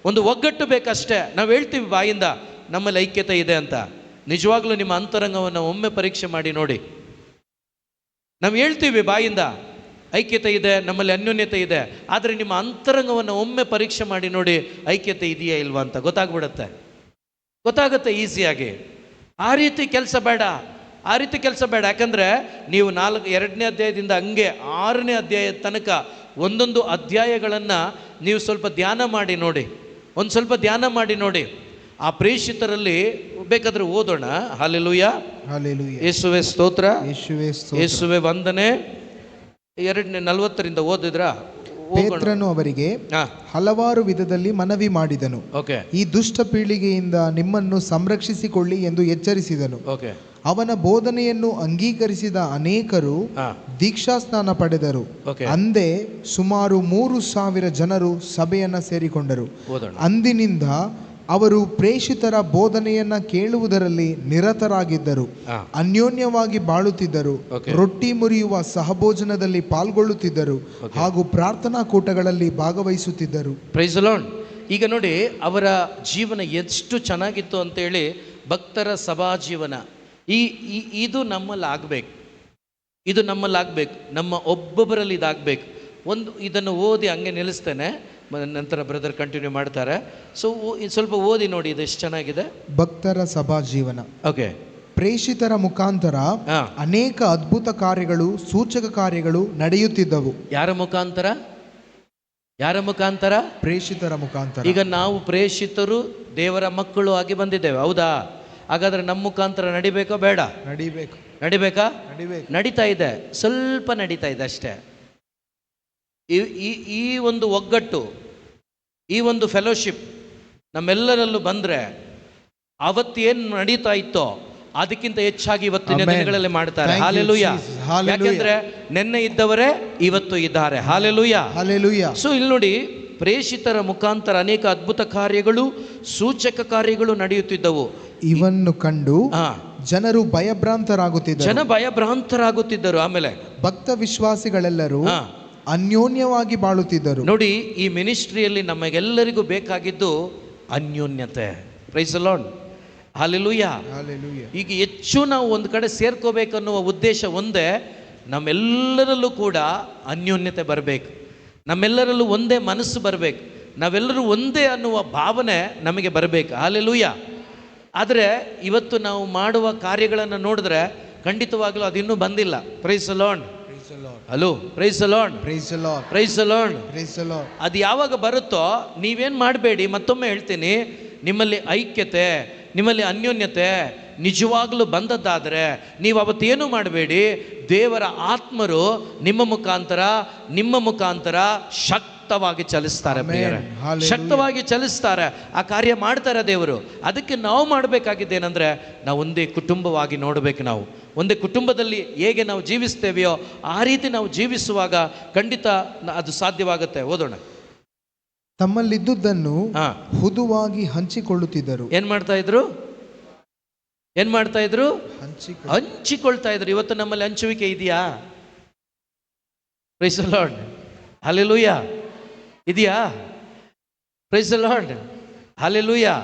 ಒಂದು ಒಗ್ಗಟ್ಟು ಬೇಕಷ್ಟೇ. ನಾವು ಹೇಳ್ತೀವಿ ಬಾಯಿಂದ ನಮ್ಮಲ್ಲಿ ಐಕ್ಯತೆ ಇದೆ ಅಂತ. ನಿಜವಾಗ್ಲೂ ನಿಮ್ಮ ಅಂತರಂಗವನ್ನು ಒಮ್ಮೆ ಪರೀಕ್ಷೆ ಮಾಡಿ ನೋಡಿ. ನಾವು ಹೇಳ್ತೀವಿ ಬಾಯಿಂದ ಐಕ್ಯತೆ ಇದೆ, ನಮ್ಮಲ್ಲಿ ಅನ್ಯೋನ್ಯತೆ ಇದೆ, ಆದರೆ ನಿಮ್ಮ ಅಂತರಂಗವನ್ನು ಒಮ್ಮೆ ಪರೀಕ್ಷೆ ಮಾಡಿ ನೋಡಿ, ಐಕ್ಯತೆ ಇದೆಯಾ ಇಲ್ವಾ ಅಂತ ಗೊತ್ತಾಗುತ್ತೆ ಈಸಿಯಾಗಿ. ಆ ರೀತಿ ಕೆಲಸ ಬೇಡ. ಯಾಕಂದರೆ ನೀವು 2ನೇ ಅಧ್ಯಾಯದಿಂದ ಹಂಗೆ 6ನೇ ಅಧ್ಯಾಯದ ತನಕ ಒಂದೊಂದು ಅಧ್ಯಾಯಗಳನ್ನು ನೀವು ಸ್ವಲ್ಪ ಧ್ಯಾನ ಮಾಡಿ ನೋಡಿ. ಆ ಪ್ರೇಷಿತರಲ್ಲಿ ಬೇಕಾದ್ರೆ ಓದೋಣ. ಹಲ್ಲೆಲೂಯಾ, ಯೇಸುವೇ ಸ್ತೋತ್ರ, ಯೇಸುವೇ ವಂದನೆ. 2:40 ಓದಿದ್ರ? ಪೇತ್ರನು ಅವರಿಗೆ ಹಲವಾರು ವಿಧದಲ್ಲಿ ಮನವಿ ಮಾಡಿದನು. ಈ ದುಷ್ಟ ಪೀಳಿಗೆಯಿಂದ ನಿಮ್ಮನ್ನು ಸಂರಕ್ಷಿಸಿಕೊಳ್ಳಿ ಎಂದು ಎಚ್ಚರಿಸಿದನು. ಅವನ ಬೋಧನೆಯನ್ನು ಅಂಗೀಕರಿಸಿದ ಅನೇಕರು ದೀಕ್ಷಾಸ್ನಾನ ಪಡೆದರು. ಅಂದೇ ಸುಮಾರು 3,000 ಜನರು ಸಭೆಯನ್ನ ಸೇರಿಕೊಂಡರು. ಅಂದಿನಿಂದ ಅವರು ಪ್ರೇಷಿತರ ಬೋಧನೆಯನ್ನ ಕೇಳುವುದರಲ್ಲಿ ನಿರತರಾಗಿದ್ದರು, ಅನ್ಯೋನ್ಯವಾಗಿ ಬಾಳುತ್ತಿದ್ದರು, ರೊಟ್ಟಿ ಮುರಿಯುವ ಸಹಭೋಜನದಲ್ಲಿ ಪಾಲ್ಗೊಳ್ಳುತ್ತಿದ್ದರು ಹಾಗೂ ಪ್ರಾರ್ಥನಾ ಕೂಟಗಳಲ್ಲಿ ಭಾಗವಹಿಸುತ್ತಿದ್ದರು. Praise the Lord. ಈಗ ನೋಡಿ, ಅವರ ಜೀವನ ಎಷ್ಟು ಚೆನ್ನಾಗಿತ್ತು ಅಂತೇಳಿ. ಭಕ್ತರ ಸಭಾ ಜೀವನ ಇದು ನಮ್ಮಲ್ಲಾಗಬೇಕು, ನಮ್ಮ ಒಬ್ಬೊಬ್ಬರಲ್ಲಿ ಇದಾಗಬೇಕು. ಇದನ್ನು ಓದಿ ಹಂಗೆ ನಿಲ್ಲಿಸ್ತೇನೆ, ನಂತರ ಬ್ರದರ್ ಕಂಟಿನ್ಯೂ ಮಾಡ್ತಾರೆ. ಸೊ ಸ್ವಲ್ಪ ಓದಿ ನೋಡಿ, ಇದು ಎಷ್ಟು ಚೆನ್ನಾಗಿದೆ. ಭಕ್ತರ ಸಭಾ ಜೀವನ. ಪ್ರೇಷಿತರ ಮುಖಾಂತರ ಅನೇಕ ಅದ್ಭುತ ಕಾರ್ಯಗಳು, ಸೂಚಕ ಕಾರ್ಯಗಳು ನಡೆಯುತ್ತಿದ್ದವು. ಯಾರ ಮುಖಾಂತರ? ಪ್ರೇಷಿತರ ಮುಖಾಂತರ. ಈಗ ನಾವು ಪ್ರೇಷಿತರು, ದೇವರ ಮಕ್ಕಳು ಆಗಿ ಬಂದಿದ್ದೇವೆ, ಹೌದಾ? ಹಾಗಾದ್ರೆ ನಮ್ಮ ಮುಖಾಂತರ ನಡಿಬೇಕೋ ಬೇಡ? ನಡಿಬೇಕಾ? ನಡೀತಾ ಇದೆ, ಸ್ವಲ್ಪ ನಡೀತಾ ಇದೆ ಅಷ್ಟೇ. ಈ ಒಂದು ಒಗ್ಗಟ್ಟು, ಈ ಒಂದು ಫೆಲೋಶಿಪ್ ನಮ್ಮೆಲ್ಲರಲ್ಲೂ ಬಂದರೆ ಅವತ್ತೇನು ನಡೀತಾ ಇತ್ತೋ ಅದಕ್ಕಿಂತ ಹೆಚ್ಚಾಗಿ ಇವತ್ತಿನ ದಿನಗಳಲ್ಲಿ ಮಾಡ್ತಾರೆ. ಹಲ್ಲೆಲೂಯಾ. ಯಾಕೆಂದ್ರೆ ನಿನ್ನೆ ಇದ್ದವರೇ ಇವತ್ತು ಇದ್ದಾರೆ. ಹಲ್ಲೆಲೂಯಾ. ಸೊ ಇಲ್ಲಿ ನೋಡಿ, ಪ್ರೇಷಿತರ ಮುಖಾಂತರ ಅನೇಕ ಅದ್ಭುತ ಕಾರ್ಯಗಳು, ಸೂಚಕ ಕಾರ್ಯಗಳು ನಡೆಯುತ್ತಿದ್ದವು. ಇವನ್ನು ಕಂಡು ಜನರು ಭಯಭ್ರಾಂತರಾಗುತ್ತಿದ್ದರು. ಆಮೇಲೆ ಭಕ್ತ ವಿಶ್ವಾಸಿಗಳೆಲ್ಲರೂ ಅನ್ಯೋನ್ಯವಾಗಿ ಬಾಳುತ್ತಿದ್ದರು. ನೋಡಿ, ಈ ಮಿನಿಸ್ಟ್ರಿಯಲ್ಲಿ ನಮಗೆಲ್ಲರಿಗೂ ಬೇಕಾಗಿದ್ದು ಅನ್ಯೋನ್ಯತೆ. Praise the Lord. ಹಲ್ಲೆಲೂಯಾ. ಈಗ ಹೆಚ್ಚು ನಾವು ಒಂದು ಕಡೆ ಸೇರ್ಕೋಬೇಕನ್ನುವ ಉದ್ದೇಶ ಒಂದೇ, ನಮ್ಮೆಲ್ಲರಲ್ಲೂ ಕೂಡ ಅನ್ಯೋನ್ಯತೆ ಬರಬೇಕು, ನಮ್ಮೆಲ್ಲರಲ್ಲೂ ಒಂದೇ ಮನಸ್ಸು ಬರಬೇಕು, ನಾವೆಲ್ಲರೂ ಒಂದೇ ಅನ್ನುವ ಭಾವನೆ ನಮಗೆ ಬರಬೇಕು. ಹಲ್ಲೆಲೂಯಾ. ಆದರೆ ಇವತ್ತು ನಾವು ಮಾಡುವ ಕಾರ್ಯಗಳನ್ನು ನೋಡಿದ್ರೆ ಖಂಡಿತವಾಗಲೂ ಅದಿನ್ನೂ ಬಂದಿಲ್ಲ. Praise the lord. Hello, praise the lord. Praise the lord. ಅದು ಯಾವಾಗ ಬರುತ್ತೋ ನೀವೇನು ಮಾಡಬೇಡಿ, ಮತ್ತೊಮ್ಮೆ ಹೇಳ್ತೀನಿ, ನಿಮ್ಮಲ್ಲಿ ಐಕ್ಯತೆ, ನಿಮ್ಮಲ್ಲಿ ಅನ್ಯೋನ್ಯತೆ ನಿಜವಾಗ್ಲೂ ಬಂದದ್ದಾದರೆ ನೀವು ಅವತ್ತೇನು ಮಾಡಬೇಡಿ, ದೇವರ ಆತ್ಮರು ನಿಮ್ಮ ಮುಖಾಂತರ ಶಕ್ತವಾಗಿ ಚಲಿಸ್ತಾರೆ. ಶಕ್ತವಾಗಿ ಚಲಿಸ್ತಾರೆ, ಆ ಕಾರ್ಯ ಮಾಡ್ತಾರೆ ದೇವರು. ಅದಕ್ಕೆ ನಾವು ಮಾಡಬೇಕಾಗಿದ್ದೇನೆಂದರೆ, ನಾವು ಒಂದೇ ಕುಟುಂಬವಾಗಿ ನೋಡಬೇಕು. ನಾವು ಒಂದೇ ಕುಟುಂಬದಲ್ಲಿ ಹೇಗೆ ನಾವು ಜೀವಿಸ್ತೇವೆಯೋ ಆ ರೀತಿ ನಾವು ಜೀವಿಸುವಾಗ ಖಂಡಿತ ಅದು ಸಾಧ್ಯವಾಗುತ್ತೆ. ಓದೋಣ. ತಮ್ಮಲ್ಲಿದ್ದುದನ್ನು ಹುದುವಾಗಿ ಹಂಚಿಕೊಳ್ಳುತ್ತಿದ್ದರು. ಏನ್ ಮಾಡ್ತಾ ಇದ್ರು? ಹಂಚಿಕೊಳ್ತಾ ಇದ್ರು. ಇವತ್ತು ನಮ್ಮಲ್ಲಿ ಹಂಚುವಿಕೆ ಇದೆಯಾ? Praise the Lord. ಹಲ್ಲೆಲೂಯಾ. ಇದೆಯಾ? Praise the Lord. Hallelujah,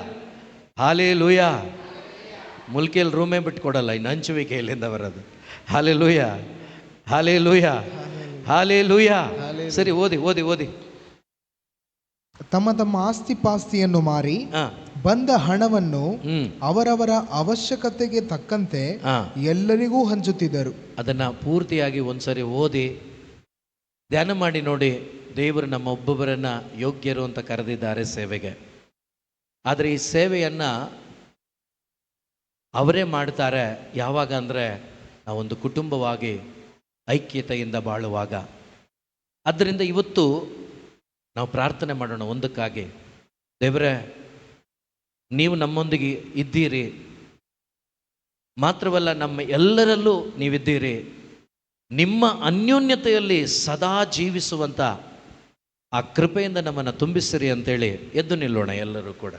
hallelujah. ಮುಲ್ಕಿಯಲ್ಲಿ ರೂಮೇ ಬಿಟ್ಕೊಡಲ್ಲ, ಇನ್ನು ಹಂಚುವಿಕೆ ಇಲ್ಲಿಂದ ಬರೋದು. Hallelujah, hallelujah, hallelujah. ಸರಿ, ಓದಿ ಓದಿ ಓದಿ. ತಮ್ಮ ತಮ್ಮ ಆಸ್ತಿ ಪಾಸ್ತಿಯನ್ನು ಮಾರಿ ಬಂದ ಹಣವನ್ನು ಅವರವರ ಅವಶ್ಯಕತೆಗೆ ತಕ್ಕಂತೆ ಎಲ್ಲರಿಗೂ ಹಂಚುತ್ತಿದ್ದರು. ಅದನ್ನ ಪೂರ್ತಿಯಾಗಿ ಒಂದ್ಸರಿ ಓದಿ ಧ್ಯಾನ ಮಾಡಿ ನೋಡಿ. ದೇವರು ನಮ್ಮ ಒಬ್ಬೊಬ್ಬರನ್ನ ಯೋಗ್ಯರು ಅಂತ ಕರೆದಿದ್ದಾರೆ ಸೇವೆಗೆ. ಆದರೆ ಈ ಸೇವೆಯನ್ನ ಅವರೇ ಮಾಡ್ತಾರೆ ಯಾವಾಗ ಅಂದರೆ ನಾವೊಂದು ಕುಟುಂಬವಾಗಿ ಐಕ್ಯತೆಯಿಂದ ಬಾಳುವಾಗ. ಆದ್ದರಿಂದ ಇವತ್ತು ನಾವು ಪ್ರಾರ್ಥನೆ ಮಾಡೋಣ ಒಂದಕ್ಕಾಗಿ. ದೇವರೇ, ನೀವು ನಮ್ಮೊಂದಿಗೆ ಇದ್ದೀರಿ, ಮಾತ್ರವಲ್ಲ ನಮ್ಮ ಎಲ್ಲರಲ್ಲೂ ನೀವಿದ್ದೀರಿ. ನಿಮ್ಮ ಅನ್ಯೋನ್ಯತೆಯಲ್ಲಿ ಸದಾ ಜೀವಿಸುವಂಥ ಆ ಕೃಪೆಯಿಂದ ನಮ್ಮನ್ನು ತುಂಬಿಸಿರಿ ಅಂತೇಳಿ ಎದ್ದು ನಿಲ್ಲೋಣ ಎಲ್ಲರೂ ಕೂಡ.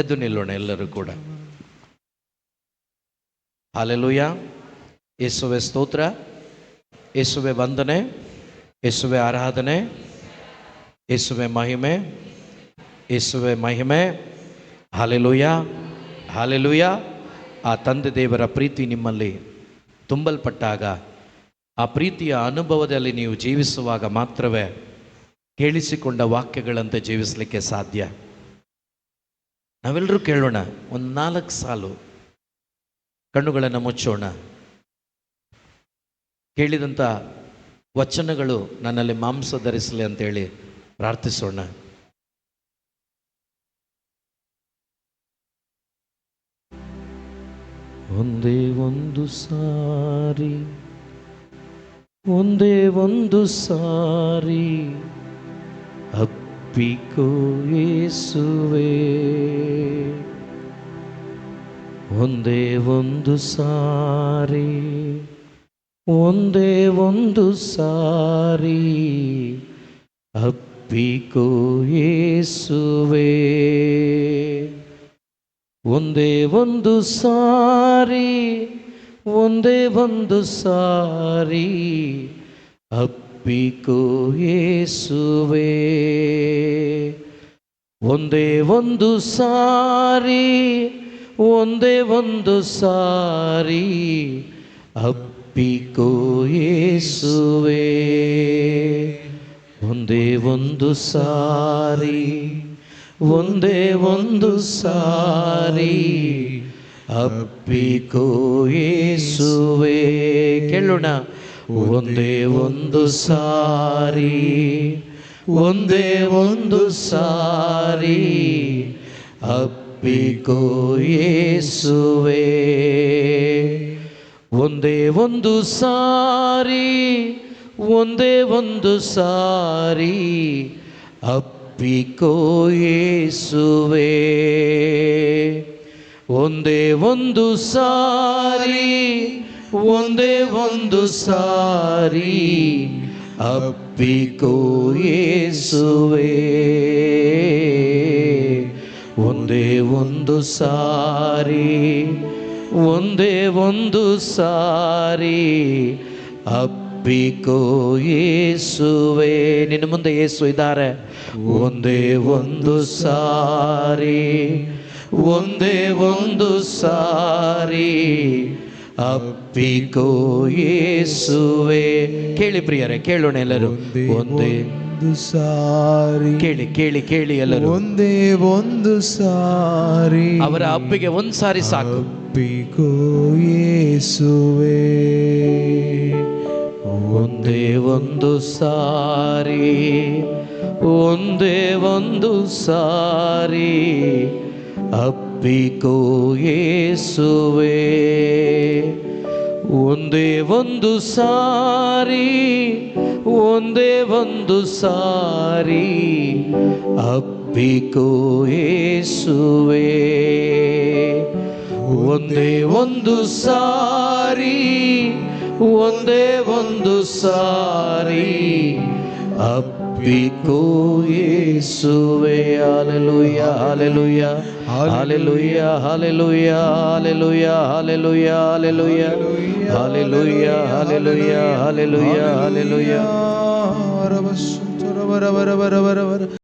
ಎದ್ದು ನಿಲ್ಲೋಣ ಎಲ್ಲರೂ ಕೂಡ. ಹಾಲೆಲೂಯಾ. ಯೇಸುವೆ ಸ್ತೋತ್ರ, ಯೇಸುವೆ ವಂದನೆ, ಯೇಸುವೆ ಆರಾಧನೆ, ಯೇಸುವೆ ಮಹಿಮೆ, ಯೇಸುವೆ ಮಹಿಮೆ. Hallelujah, hallelujah. ಆ ತಂದೆ ದೇವರ ಪ್ರೀತಿ ನಿಮ್ಮಲ್ಲಿ ತುಂಬಲ್ಪಟ್ಟಾಗ, ಆ ಪ್ರೀತಿಯ ಅನುಭವದಲ್ಲಿ ನೀವು ಜೀವಿಸುವಾಗ ಮಾತ್ರವೇ ಕೇಳಿಸಿಕೊಂಡ ವಾಕ್ಯಗಳಂತೆ ಜೀವಿಸಲಿಕ್ಕೆ ಸಾಧ್ಯ. ನಾವೆಲ್ಲರೂ ಕೇಳೋಣ, ಒಂದು 4 ಸಾಲು ಕಣ್ಣುಗಳನ್ನು ಮುಚ್ಚೋಣ. ಕೇಳಿದಂಥ ವಚನಗಳು ನನ್ನಲ್ಲಿ ಮಾಂಸ ಧರಿಸಲಿ ಅಂತೇಳಿ ಪ್ರಾರ್ಥಿಸೋಣ. ಒಂದೇ ಒಂದು ಸಾರಿ, ಒಂದೇ ಒಂದು ಸಾರಿ ಅಪ್ಪಿಕೋ ಯೇಸುವೇ. ಒಂದೇ ಒಂದು ಸಾರಿ, ಒಂದೇ ಒಂದು ಸಾರಿ ಅಪ್ಪಿಕೋ ಯೇಸುವೇ. ಒಂದೇ ಒಂದು ಸಾರಿ, ಒಂದೇ ಒಂದು ಸಾರಿ ಅಪ್ಪಿಕೋ ಯೇಸುವೇ. ಒಂದೇ ಒಂದು ಸಾರಿ, ಒಂದೇ ಒಂದು ಸಾರಿ ಅಪ್ಪಿಕೋ ಯೇಸುವೇ. ಒಂದೇ ಒಂದು ಸಾರಿ, ಒಂದೇ ಒಂದು ಸಾರಿ ಅಪ್ಪಿಕೋ ಯೇಸುವೇ. ಕೇಳೋಣ. ಒಂದೇ ಒಂದು ಸಾರಿ, ಒಂದೇ ಒಂದು ಸಾರಿ ಅಪ್ಪಿಕೋ ಯೇಸುವೇ. ಒಂದೇ ಒಂದು ಸಾರಿ, ಒಂದೇ ಒಂದು ಸಾರಿ ಅಪ್ಪಿಕೋ ಯೇಸುವೇ. ಒಂದೇ ಒಂದು ಸಾರಿ, ಒಂದೇ ಒಂದು ಸಾರಿ ಅಪ್ಪಿಕೋ ಯೇಸುವೇ. ಒಂದೇ ಒಂದು ಸಾರಿ, ಒಂದೇ ಒಂದು ಸಾರಿ ಅಪ್ಪಿಕೋ ಯೇಸುವೇ. ನಿನ್ನ ಮುಂದೆ ಯೇಸು ಇದ್ದಾರೆ. ಒಂದೇ ಒಂದು ಸಾರಿ, ಒಂದೇ ಒಂದು ಸಾರಿ ಅಪ್ಪಿಕೋ ಯೇಸುವೇ. ಕೇಳಿ ಪ್ರಿಯರೇ, ಕೇಳೋಣ ಎಲ್ಲರೂ. ಒಂದೇ ಒಂದು ಸಾರಿ, ಕೇಳಿ ಕೇಳಿ ಕೇಳಿ ಎಲ್ಲರೂ. ಒಂದೇ ಒಂದು ಸಾರಿ, ಅವರ ಅಪ್ಪಿಗೆ ಒಂದು ಸಾರಿ ಸಾಕು. ಅಪ್ಪಿಕೋ ಯೇಸುವೇ. ಒಂದೇ ಒಂದು ಸಾರಿ, ಒಂದೇ ಒಂದು ಸಾರಿ ಅಪ್ಪಿಕೋ ಯೇಸುವೇ. ಒಂದೇ ಒಂದು ಸಾರಿ, ಒಂದೇ ಒಂದು ಸಾರಿ ಅಪ್ಪಿಕೋ ಯೇಸುವೇ. ಒಂದೇ ಒಂದು ಸಾರಿ, ಒಂದೇ ಒಂದು ಸಾರಿ ಅಪ್ಪಿಕೋ ಯೇಸುವೇ. Hallelujah, hallelujah, hallelujah, hallelujah, hallelujah, hallelujah, hallelujah, hallelujah, hallelujah, hallelujah, hallelujah.